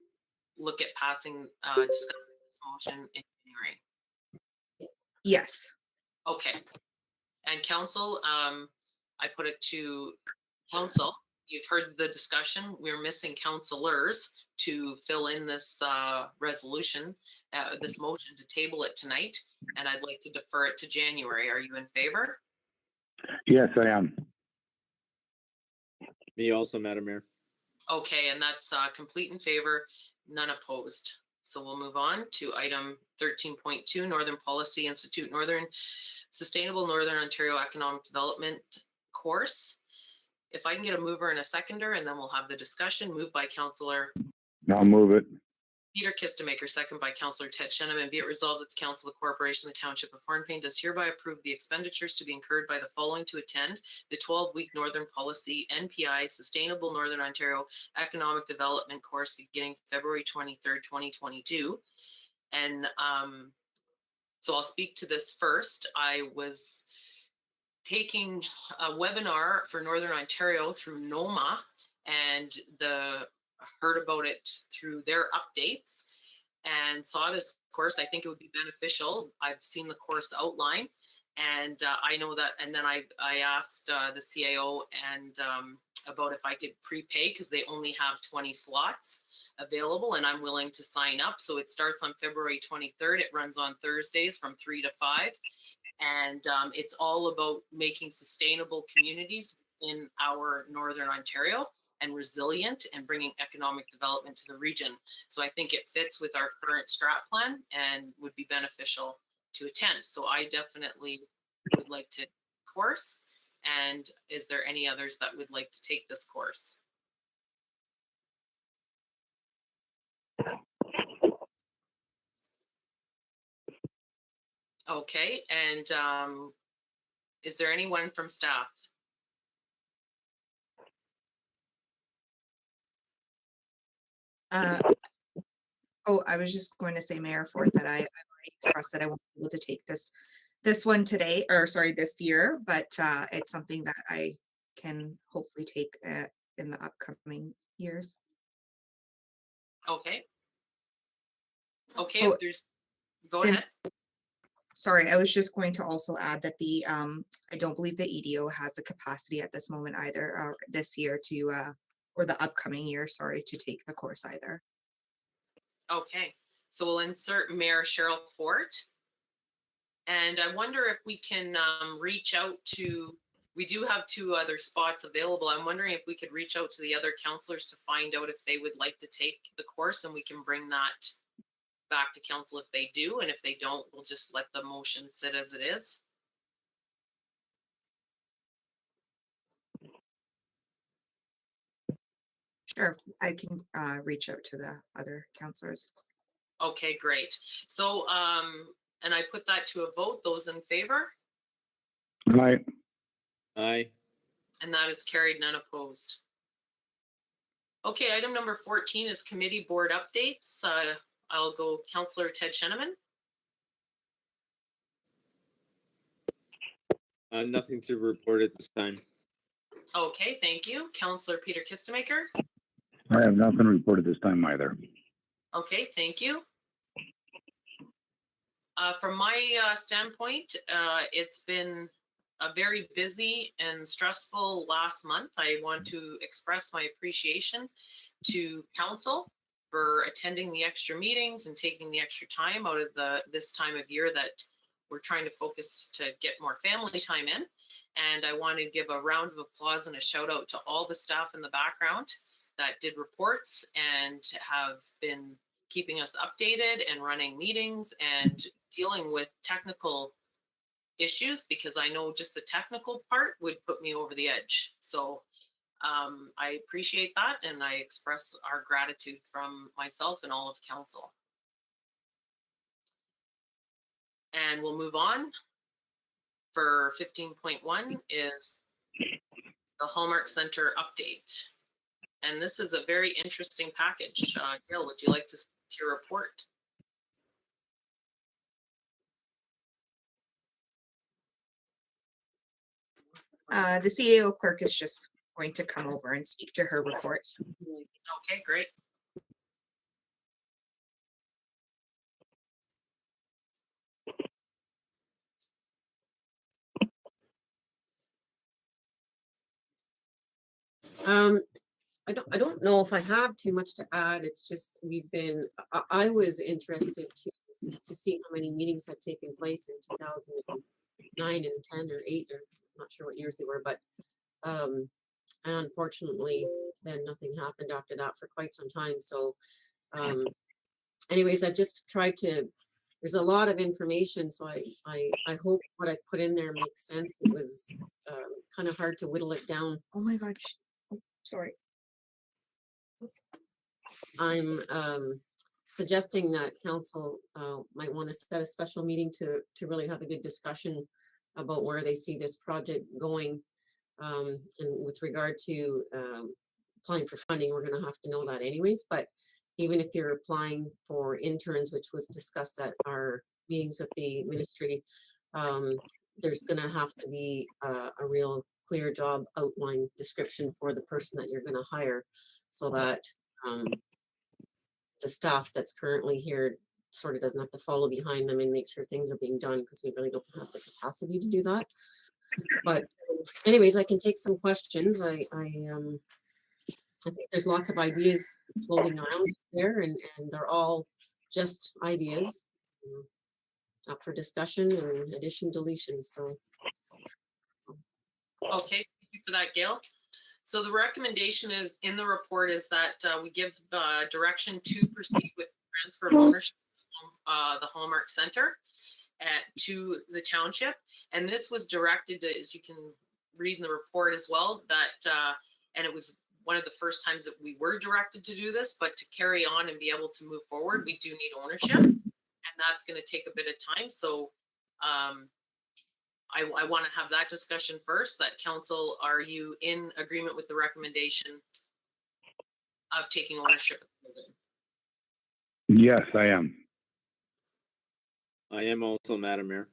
look at passing, discussing this motion in January? Yes. Okay. And council, I put it to council. You've heard the discussion. We're missing councillors to fill in this resolution, this motion to table it tonight. And I'd like to defer it to January. Are you in favor? Yes, I am. Me also, Madam Mayor. Okay, and that's complete in favor, none opposed. So we'll move on to item 13.2, Northern Policy Institute, Sustainable Northern Ontario Economic Development course. If I can get a mover and a seconder, and then we'll have the discussion. Moved by Councillor I'll move it. Peter Kistemaker, second by Councillor Ted Sheneman. Be it resolved that the Council of the Corporation of the Township of Hornepayne does hereby approve the expenditures to be incurred by the following to attend the 12-week Northern Policy NPI Sustainable Northern Ontario Economic Development course beginning February 23rd, 2022. And so I'll speak to this first. I was taking a webinar for Northern Ontario through NOMA, and heard about it through their updates and saw this course. I think it would be beneficial. I've seen the course outline, and I know that. And then I asked the CAO and about if I could prepay, because they only have 20 slots available, and I'm willing to sign up. So it starts on February 23rd. It runs on Thursdays from 3 to 5. And it's all about making sustainable communities in our Northern Ontario. and resilient and bringing economic development to the region. So I think it fits with our current strat plan and would be beneficial to attend. So I definitely would like to course. And is there any others that would like to take this course? Okay, and is there anyone from staff? I was just going to say, Mayor Ford, that I've already expressed that I won't be able to take this one today, or sorry, this year, but it's something that I can hopefully take in the upcoming years. Okay. Okay, Oh, if there's, go and- ahead. Sorry, I was just going to also add that I don't believe the EDO has the capacity at this moment either, this year to, or the upcoming year, sorry, to take the course either. Okay, so we'll insert Mayor Cheryl Fort. And I wonder if we can reach out to, we do have 2 other spots available. I'm wondering if we could reach out to the other counselors to find out if they would like to take the course, and we can bring that back to council if they do. And if they don't, we'll just let the motion sit as it is. Sure, I can reach out to the other counselors. Okay, great. So, and I put that to a vote. Those in favor? Aye. Aye. And that is carried, none opposed. Okay, item number 14 is committee board updates. I'll go Councillor Ted Sheneman. Nothing to report at this time. Okay, thank you. Councillor Peter Kistemaker. I have nothing to report at this time either. Okay, thank you. From my standpoint, it's been a very busy and stressful last month. I want to express my appreciation to council for attending the extra meetings and taking the extra time out of this time of year that we're trying to focus to get more family time in. And I want to give a round of applause and a shout out to all the staff in the background that did reports and have been keeping us updated and running meetings and dealing with technical issues, because I know just the technical part would put me over the edge. So I appreciate that, and I express our gratitude from myself and all of council. And we'll move on. For 15.1 is the Hallmark Center update. And this is a very interesting package. Gail, would you like to see your report? The CAO clerk is just going to come over and speak to her report. Okay, great. I don't know if I have too much to add. It's just I was interested to see how many meetings had taken place in 2009 and 10 or 8, or I'm not sure what years they were, but and unfortunately then nothing happened after that for quite some time. So anyways, I just tried to, there's a lot of information, so I hope what I put in there makes sense. It was kind of hard to whittle it down. Oh my God, sorry. I'm suggesting that council might want to set a special meeting to really have a good discussion about where they see this project going. And with regard to applying for funding, we're going to have to know that anyways. But even if you're applying for interns, which was discussed at our meetings with the ministry, there's going to have to be a real clear job outline description for the person that you're going to hire, so that the staff that's currently here sort of doesn't have to follow behind them and make sure things are being done, because we really don't have the capacity to do that. But anyways, I can take some questions. I think there's lots of ideas floating around there, and they're all just ideas up for discussion and addition, deletion. So Okay, thank you for that, Gail. So the recommendation is in the report is that we give direction to proceed with transfer of ownership of the Hallmark Center to the township. And this was directed to, as you can read in the report as well, that and it was one of the first times that we were directed to do this, but to carry on and be able to move forward, we do need ownership, and that's going to take a bit of time. So I want to have that discussion first. That council, are you in agreement with the recommendation of taking ownership of the building? Yes, I am. I am also, Madam Mayor.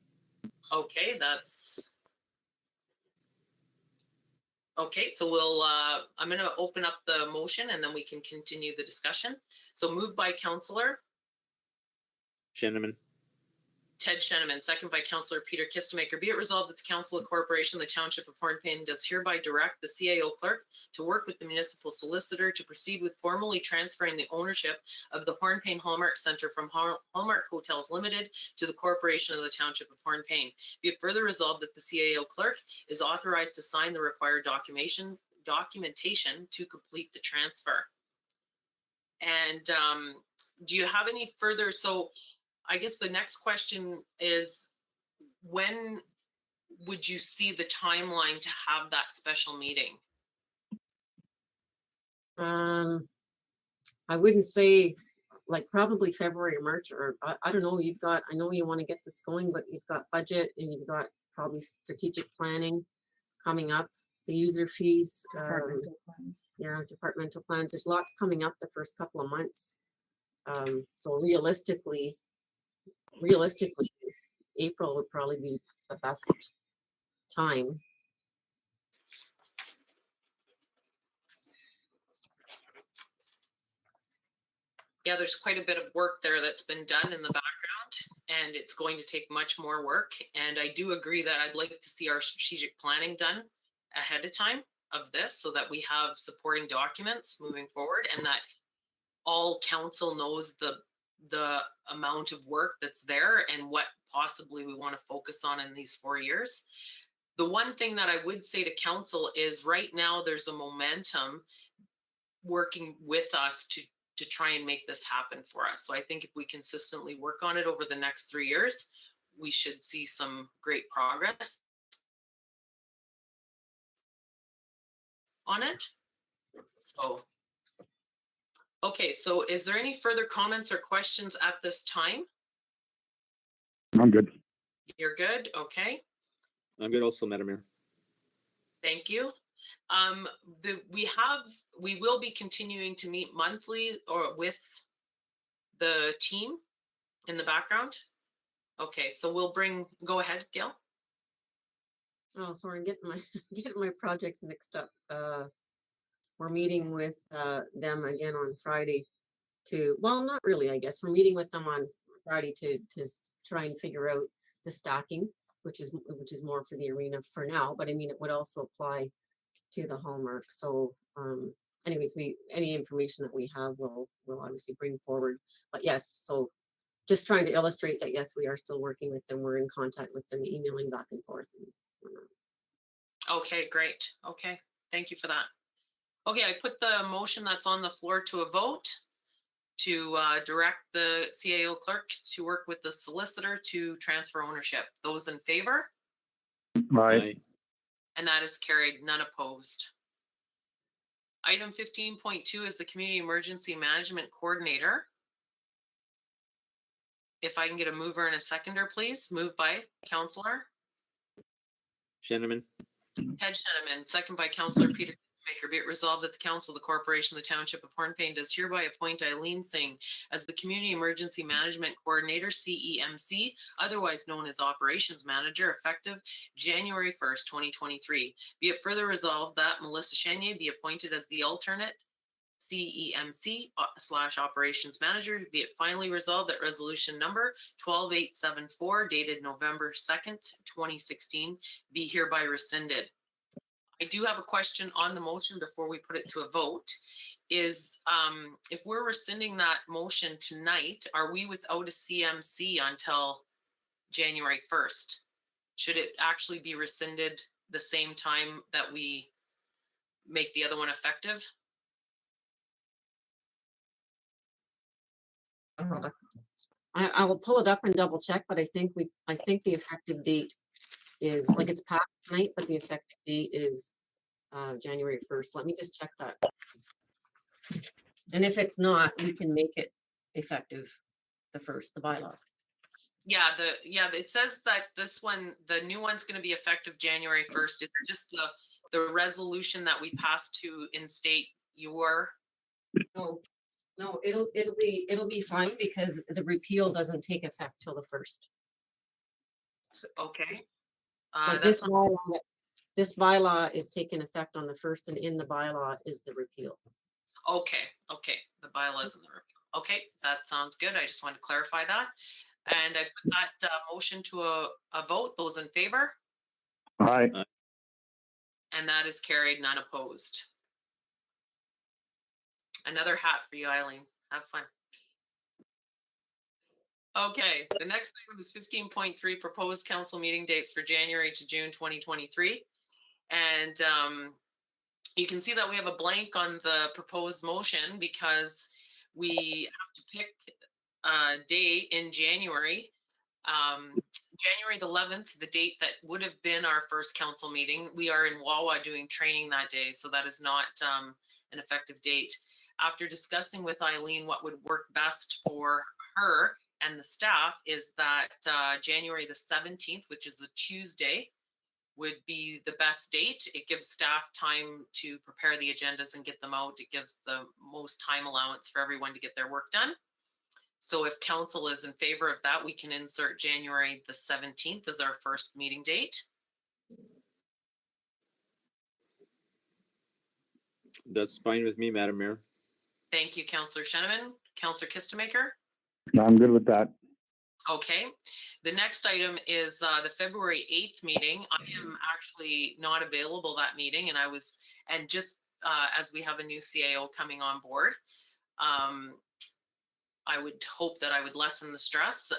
Okay, that's okay. So we'll, I'm going to open up the motion and then we can continue the discussion. So moved by Councillor Sheneman. Ted Sheneman, second by Councillor Peter Kistemaker. Be it resolved that the Council of Corporation of the Township of Hornepayne does hereby direct the CAO clerk to work with the municipal solicitor to proceed with formally transferring the ownership of the Hornepayne Hallmark Center from Hallmark Hotels Limited to the Corporation of the Township of Hornepayne. Be it further resolved that the CAO clerk is authorized to sign the required documentation to complete the transfer. And do you have any further? So I guess the next question is, when would you see the timeline to have that special meeting? I wouldn't say like probably February or March, or I don't know. I know you want to get this going, but you've got budget and you've got probably strategic planning coming up, the user fees, Departmental plans. yeah, departmental plans. There's lots coming up the first couple of months. So realistically, April would probably be the best time. Yeah, there's quite a bit of work there that's been done in the background, and it's going to take much more work. And I do agree that I'd like to see our strategic planning done ahead of time of this, so that we have supporting documents moving forward, and that all council knows the amount of work that's there and what possibly we want to focus on in these 4 years. The one thing that I would say to council is right now there's a momentum working with us to try and make this happen for us. So I think if we consistently work on it over the next 3 years, we should see some great progress on it. So, okay, so is there any further comments or questions at this time? I'm good. You're good, okay, I'm good also, Madam Mayor. thank you. We will be continuing to meet monthly or with the team in the background. Okay, so we'll go ahead, Gail. Oh, sorry, I'm getting my projects mixed up. We're meeting with them again on Friday well, not really, I guess. We're meeting with them on Friday to try and figure out the stacking, which is more for the arena for now, but I mean, it would also apply to the Hallmark. So anyways, any information that we have, we'll obviously bring forward. But yes, so just trying to illustrate that, yes, we are still working with them. We're in contact with them, emailing back and forth. Okay, great. Okay, thank you for that. Okay, I put the motion that's on the floor to a vote to direct the CAO clerk to work with the solicitor to transfer ownership. Those in favor? Aye. And that is carried, none opposed. Item 15.2 is the Community Emergency Management Coordinator. If I can get a mover and a seconder, please. Moved by Councillor Sheneman. Ted Sheneman, second by Councillor Peter Kistemaker. Be it resolved that the Council of the Corporation of the Township of Hornepayne does hereby appoint Eileen Singh as the Community Emergency Management Coordinator, CEMC, otherwise known as Operations Manager, effective January 1st, 2023. Be it further resolved that Melissa Chenier be appointed as the alternate CEMC / Operations Manager. Be it finally resolved that resolution number 12874 dated November 2nd, 2016 be hereby rescinded. I do have a question on the motion before we put it to a vote. Is if we're rescinding that motion tonight, are we without a CMC until January 1st? Should it actually be rescinded the same time that we make the other one effective? I will pull it up and double check, but I think the effective date is, like, it's passed tonight, but the effective date is January 1st. Let me just check that. And if it's not, we can make it effective the 1st, the bylaw. Yeah, it says that this one, the new one's gonna be effective January 1st. It's just the resolution that we passed to instate your, No, it'll be fine because the repeal doesn't take effect till the 1st. okay. But That's this bylaw is taking effect on the 1st, and in the bylaw is the repeal. okay, the bylaws in the review. Okay, that sounds good. I just wanted to clarify that. And I put that motion to a vote. Those in favor? Aye. And that is carried, none opposed. Another hat for you, Eileen. Have fun. Okay, the next item is 15.3, proposed council meeting dates for January to June 2023. And you can see that we have a blank on the proposed motion because we have to pick a day in January. January the 11th, the date that would have been our first council meeting. We are in Wawa doing training that day, so that is not an effective date. After discussing with Eileen what would work best for her and the staff is that January the 17th, which is the Tuesday, would be the best date. It gives staff time to prepare the agendas and get them out. It gives the most time allowance for everyone to get their work done. So if council is in favor of that, we can insert January the 17th as our first meeting date. That's fine with me, Madam Mayor. Thank you, Councillor Sheneman. Councillor Kistemaker? I'm good with that. Okay. The next item is the February 8th meeting. I am actually not available that meeting, and just as we have a new CAO coming on board, I would hope that I would lessen the stress.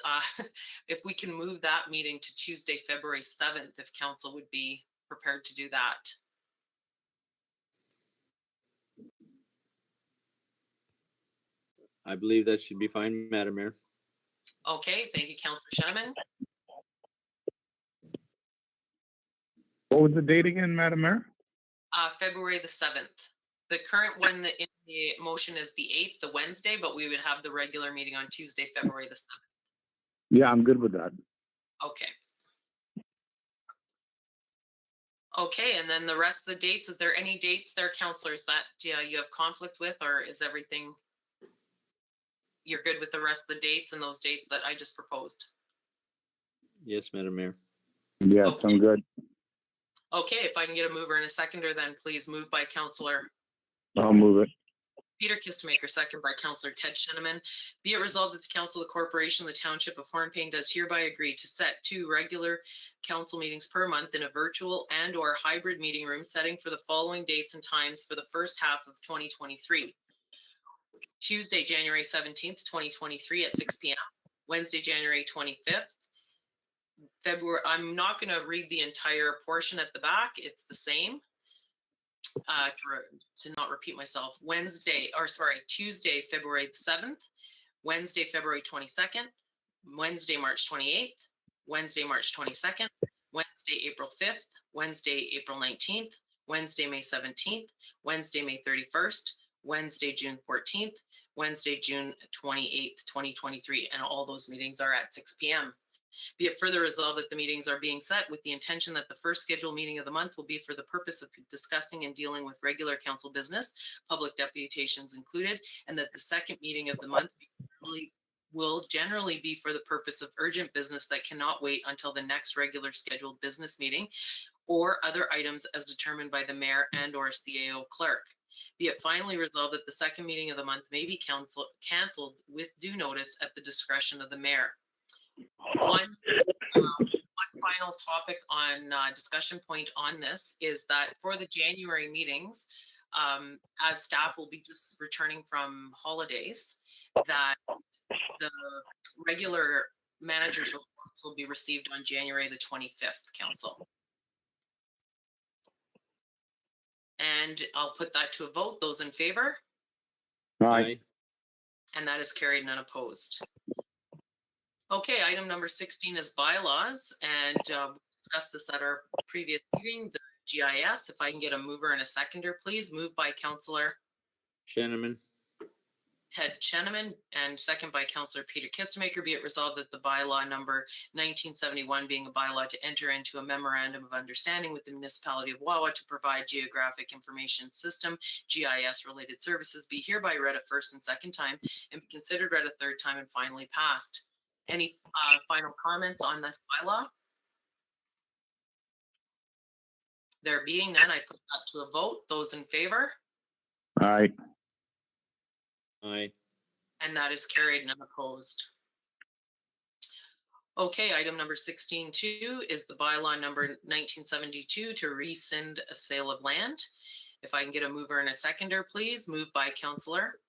If we can move that meeting to Tuesday, February 7th, if council would be prepared to do that. I believe that should be fine, Madam Mayor. Okay, thank you, Councillor Sheneman. What was the date again, Madam Mayor? February the 7th. The current one in the motion is the 8th, the Wednesday, but we would have the regular meeting on Tuesday, February the 7th. Yeah, I'm good with that. Okay. Okay, and then the rest of the dates, is there any dates there, councillors, that you have conflict with, or is everything, you're good with the rest of the dates and those dates that I just proposed? Yes, Madam Mayor. Yes, Okay. I'm good. Okay, if I can get a mover and a seconder, then please. Move by Councillor I'll move it. Peter Kistemaker, second by Councillor Ted Sheneman. Be it resolved that the Council of the Corporation, the Township of Hornepayne, does hereby agree to set 2 regular council meetings per month in a virtual and or hybrid meeting room setting for the following dates and times for the first half of 2023. Tuesday, January 17th, 2023 at 6 p.m. Wednesday, January 25th. February, I'm not going to read the entire portion at the back. It's the same. To not repeat myself, Tuesday, February the 7th, Wednesday, February 22nd, Wednesday, March 28th, Wednesday, March 22nd, Wednesday, April 5th, Wednesday, April 19th, Wednesday, May 17th, Wednesday, May 31st, Wednesday, June 14th, Wednesday, June 28th, 2023, and all those meetings are at 6 p.m. Be it further resolved that the meetings are being set with the intention that the first scheduled meeting of the month will be for the purpose of discussing and dealing with regular council business, public deputations included, and that the second meeting of the month will generally be for the purpose of urgent business that cannot wait until the next regular scheduled business meeting or other items as determined by the mayor and or CAO clerk. Be it finally resolved that the second meeting of the month may be canceled with due notice at the discretion of the mayor. One final topic on discussion point on this is that for the January meetings, as staff will be just returning from holidays, that the regular manager's reports will be received on January the 25th, council. And I'll put that to a vote. Those in favor? Aye. And that is carried, none opposed. Okay, item number 16 is bylaws, and we discussed this at our previous meeting, the GIS. If I can get a mover and a seconder, please. Moved by Councillor Shannon, Ted Cheneman and second by Councillor Peter Kistemaker. Be it resolved that the bylaw number 1971 being a bylaw to enter into a memorandum of understanding with the municipality of Wawa to provide geographic information system GIS related services be hereby read a first and second time and be considered read a third time and finally passed. Any final comments on this bylaw? There being none, I put that to a vote. Those in favor? Aye. aye. And that is carried, none opposed. Okay, item number 16.2 is the bylaw number 1972 to rescind a sale of land. If I can get a mover and a seconder, please. Moved by Councillor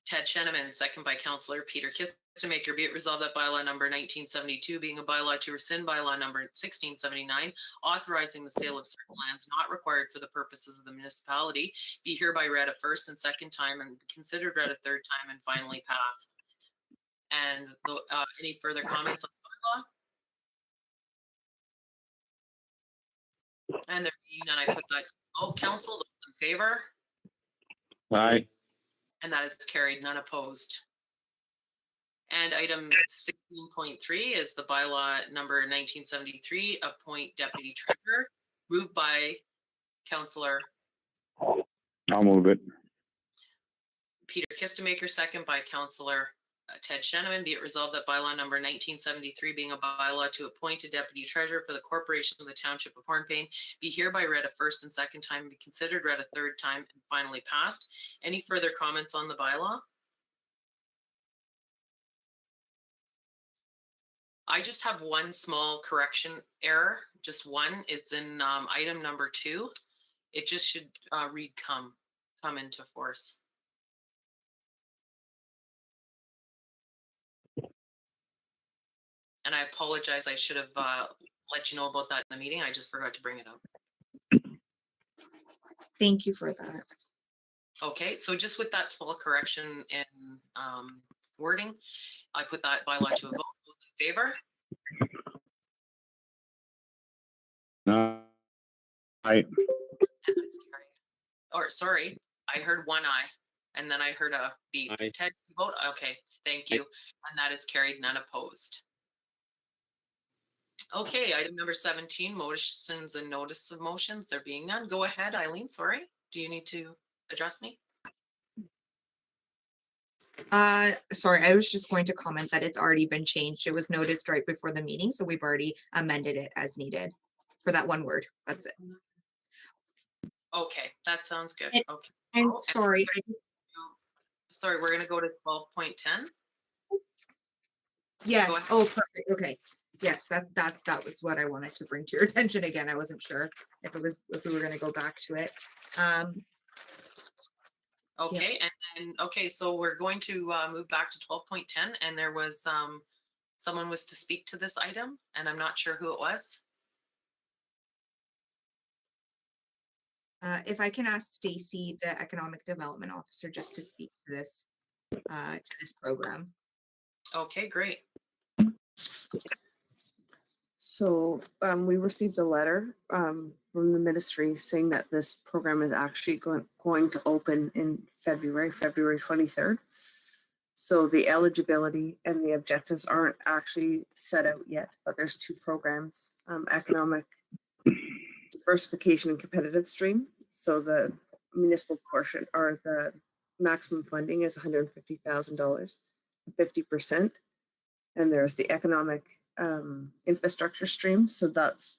Ted Cheneman, second by Councillor Peter Kistemaker. Be it resolved that bylaw number 1972 being a bylaw to rescind bylaw number 1679, authorizing the sale of certain lands not required for the purposes of the municipality, be hereby read a first and second time and considered read a third time and finally passed. And any further comments on the bylaw? And there being none, I put that, council, those in favor? Aye. And that is carried, none opposed. And item 16.3 is the bylaw number 1973, appoint deputy treasurer, moved by Councillor I'll move it. Peter Kistemaker, second by Councillor Ted Cheneman. Be it resolved that bylaw number 1973 being a bylaw to appoint a deputy treasurer for the corporation of the Township of Hornepayne be hereby read a first and second time and be considered read a third time and finally passed. Any further comments on the bylaw? I just have one small correction error, just one. It's in item number 2. It just should read come into force. And I apologize, I should have let you know about that in the meeting. I just forgot to bring it up. Thank you for that. Okay, so just with that small correction in wording, I put that bylaw to a vote. Those in favor? Aye. And that's carried. Or sorry, I heard one aye, and then I heard a beep. Aye. Ted, you vote? Okay, thank you. And that is carried, none opposed. Okay, item number 17, motions and notice of motions. There being none. Go ahead, Eileen, sorry. Do you need to address me? Sorry, I was just going to comment that it's already been changed. It was noticed right before the meeting, so we've already amended it as needed for that one word. That's it. Okay, that sounds good. And- Okay. And Oh, sorry, Sorry, we're gonna go to 12.10. yes, ahead. oh, perfect, okay. Yes, that was what I wanted to bring to your attention again. I wasn't sure if we were gonna go back to it. Okay, and then, okay, so we're going to move back to 12.10, and there was, someone was to speak to this item, and I'm not sure who it was. If I can ask Stacy, the Economic Development Officer, just to speak to this program. Okay, great. So we received a letter from the ministry saying that this program is actually going to open in February 23rd. So the eligibility and the objectives aren't actually set out yet, but there's 2 programs, economic diversification and competitive stream. So the municipal portion or the maximum funding is $150,000, 50%. And there's the economic infrastructure stream. So that's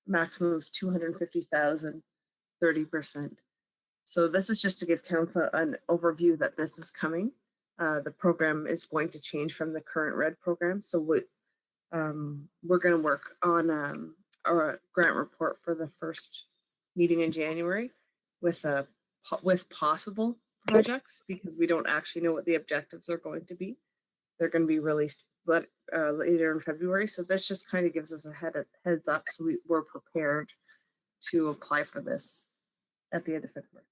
maximum of 250,000, 30%. So this is just to give council an overview that this is coming. The program is going to change from the current RED program. So we're going to work on our grant report for the first meeting in January with possible projects, because we don't actually know what the objectives are going to be. They're going to be released later in February. So this just kind of gives us a heads up, so we're prepared to apply for this at the end of February.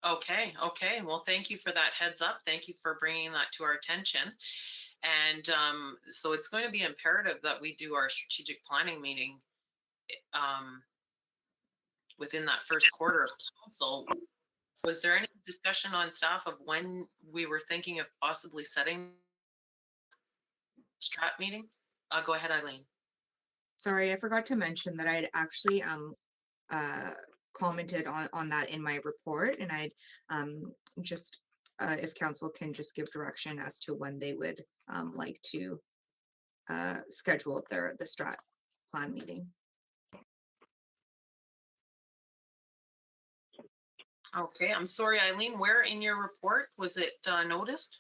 Okay, okay. Well, thank you for that heads up. Thank you for bringing that to our attention. And so it's going to be imperative that we do our strategic planning meeting within that first quarter of council. Was there any discussion on staff of when we were thinking of possibly setting strat meeting? Go ahead, Eileen. Sorry, I forgot to mention that I'd actually commented on that in my report, and I'd just if council can just give direction as to when they would like to schedule the strat plan meeting. Okay, I'm sorry, Eileen, where in your report was it noticed?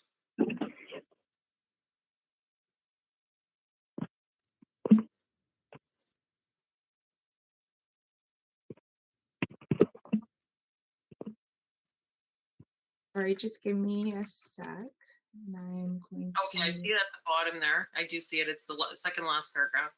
Sorry, just give me a sec. And I'm going to. Okay, I see it at the bottom there. I do see it. It's the second last paragraph.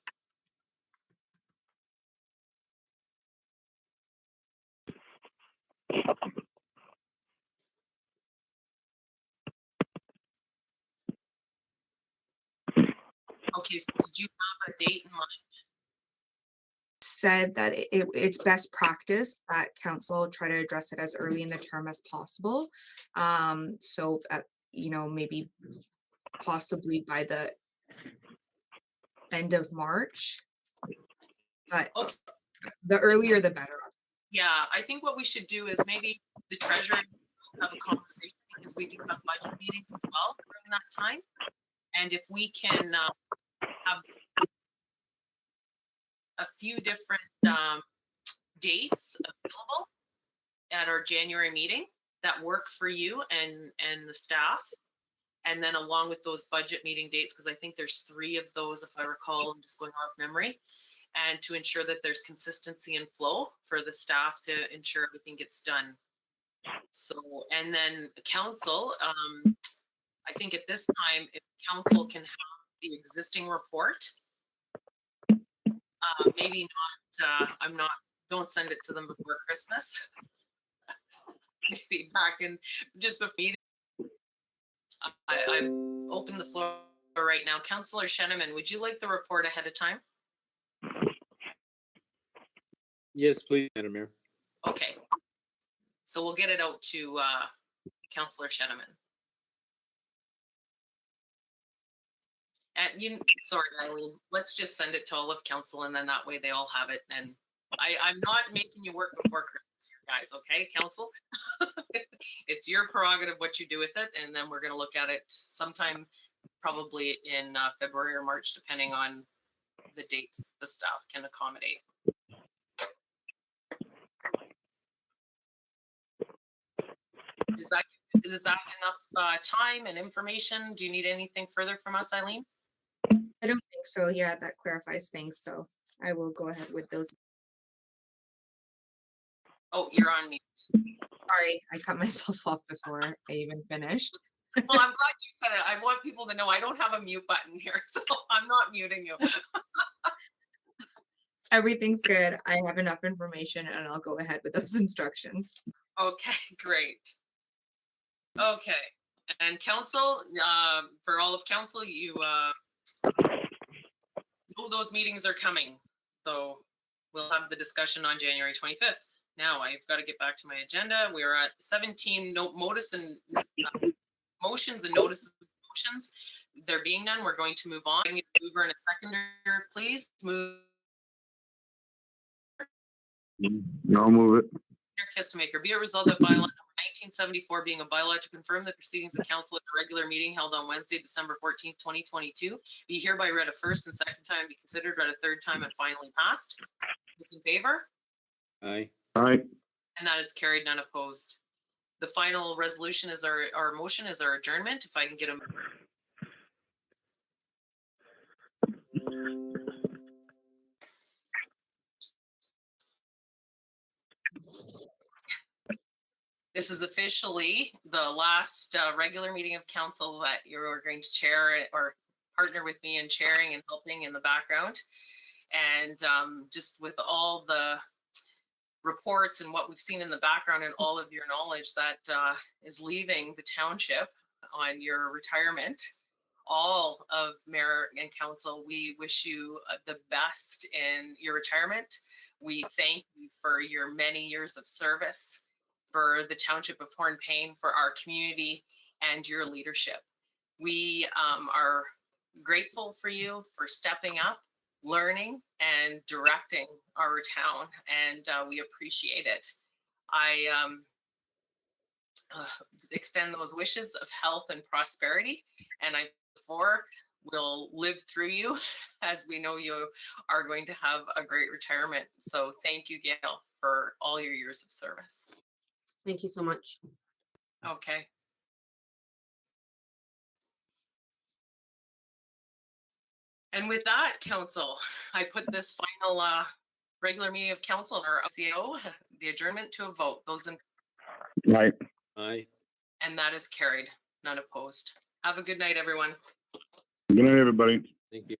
Okay, so did you have a date in mind? Said that it's best practice that council try to address it as early in the term as possible. So, you know, maybe possibly by the end of March, but Okay. the earlier the better. Yeah, I think what we should do is maybe the treasurer have a conversation, because we do have budget meetings as well during that time. And if we can have a few different dates available at our January meeting that work for you and the staff, and then along with those budget meeting dates, because I think there's 3 of those, if I recall, I'm just going off memory, and to ensure that there's consistency and flow for the staff to ensure everything gets done. So, and then council, I think at this time, if council can have the existing report, maybe not, don't send it to them before Christmas. Maybe back in just before. I open the floor right now. Councillor Sheneman, would you like the report ahead of time? Yes, please, Madam Mayor. Okay. So we'll get it out to Councillor Sheneman. And sorry, Eileen, let's just send it to all of council, and then that way they all have it. And I'm not making you work before Christmas, guys, okay, council? It's your prerogative what you do with it, and then we're going to look at it sometime probably in February or March, depending on the dates the staff can accommodate. Is that enough time and information? Do you need anything further from us, Eileen? I don't think so. Yeah, that clarifies things. So I will go ahead with those. Oh, you're on mute. Sorry, I cut myself off before I even finished. Well, I'm glad you said it. I want people to know I don't have a mute button here, so I'm not muting you. Everything's good. I have enough information, and I'll go ahead with those instructions. Okay, great. Okay, and council, for all of council, you know those meetings are coming, so we'll have the discussion on January 25th. Now I've got to get back to my agenda. We're at 17 motions and notices of motions. There being none, we're going to move on. I need a mover and a seconder, please. Move. I'll move it. Kistemaker, be it resolved that bylaw number 1974 being a bylaw to confirm the proceedings of council at the regular meeting held on Wednesday, December 14th, 2022, be hereby read a first and second time, be considered read a third time, and finally passed. Those in favor? Aye. Aye. And that is carried, none opposed. The final resolution is our motion is our adjournment. If I can get a This is officially the last regular meeting of council that you're going to chair it or partner with me in chairing and helping in the background. And just with all the reports and what we've seen in the background and all of your knowledge that is leaving the township on your retirement, all of mayor and council, we wish you the best in your retirement. We thank you for your many years of service for the Township of Hornepayne, for our community, and your leadership. We are grateful for you for stepping up, learning, and directing our town, and we appreciate it. I extend those wishes of health and prosperity, and I will live through you as we know you are going to have a great retirement. So thank you, Gail, for all your years of service. Thank you so much. Okay. And with that, council, I put this final regular meeting of council, or CO, the adjournment to a vote. Those in, Right. Aye. and that is carried, none opposed. Have a good night, everyone. Good night, everybody. Thank you.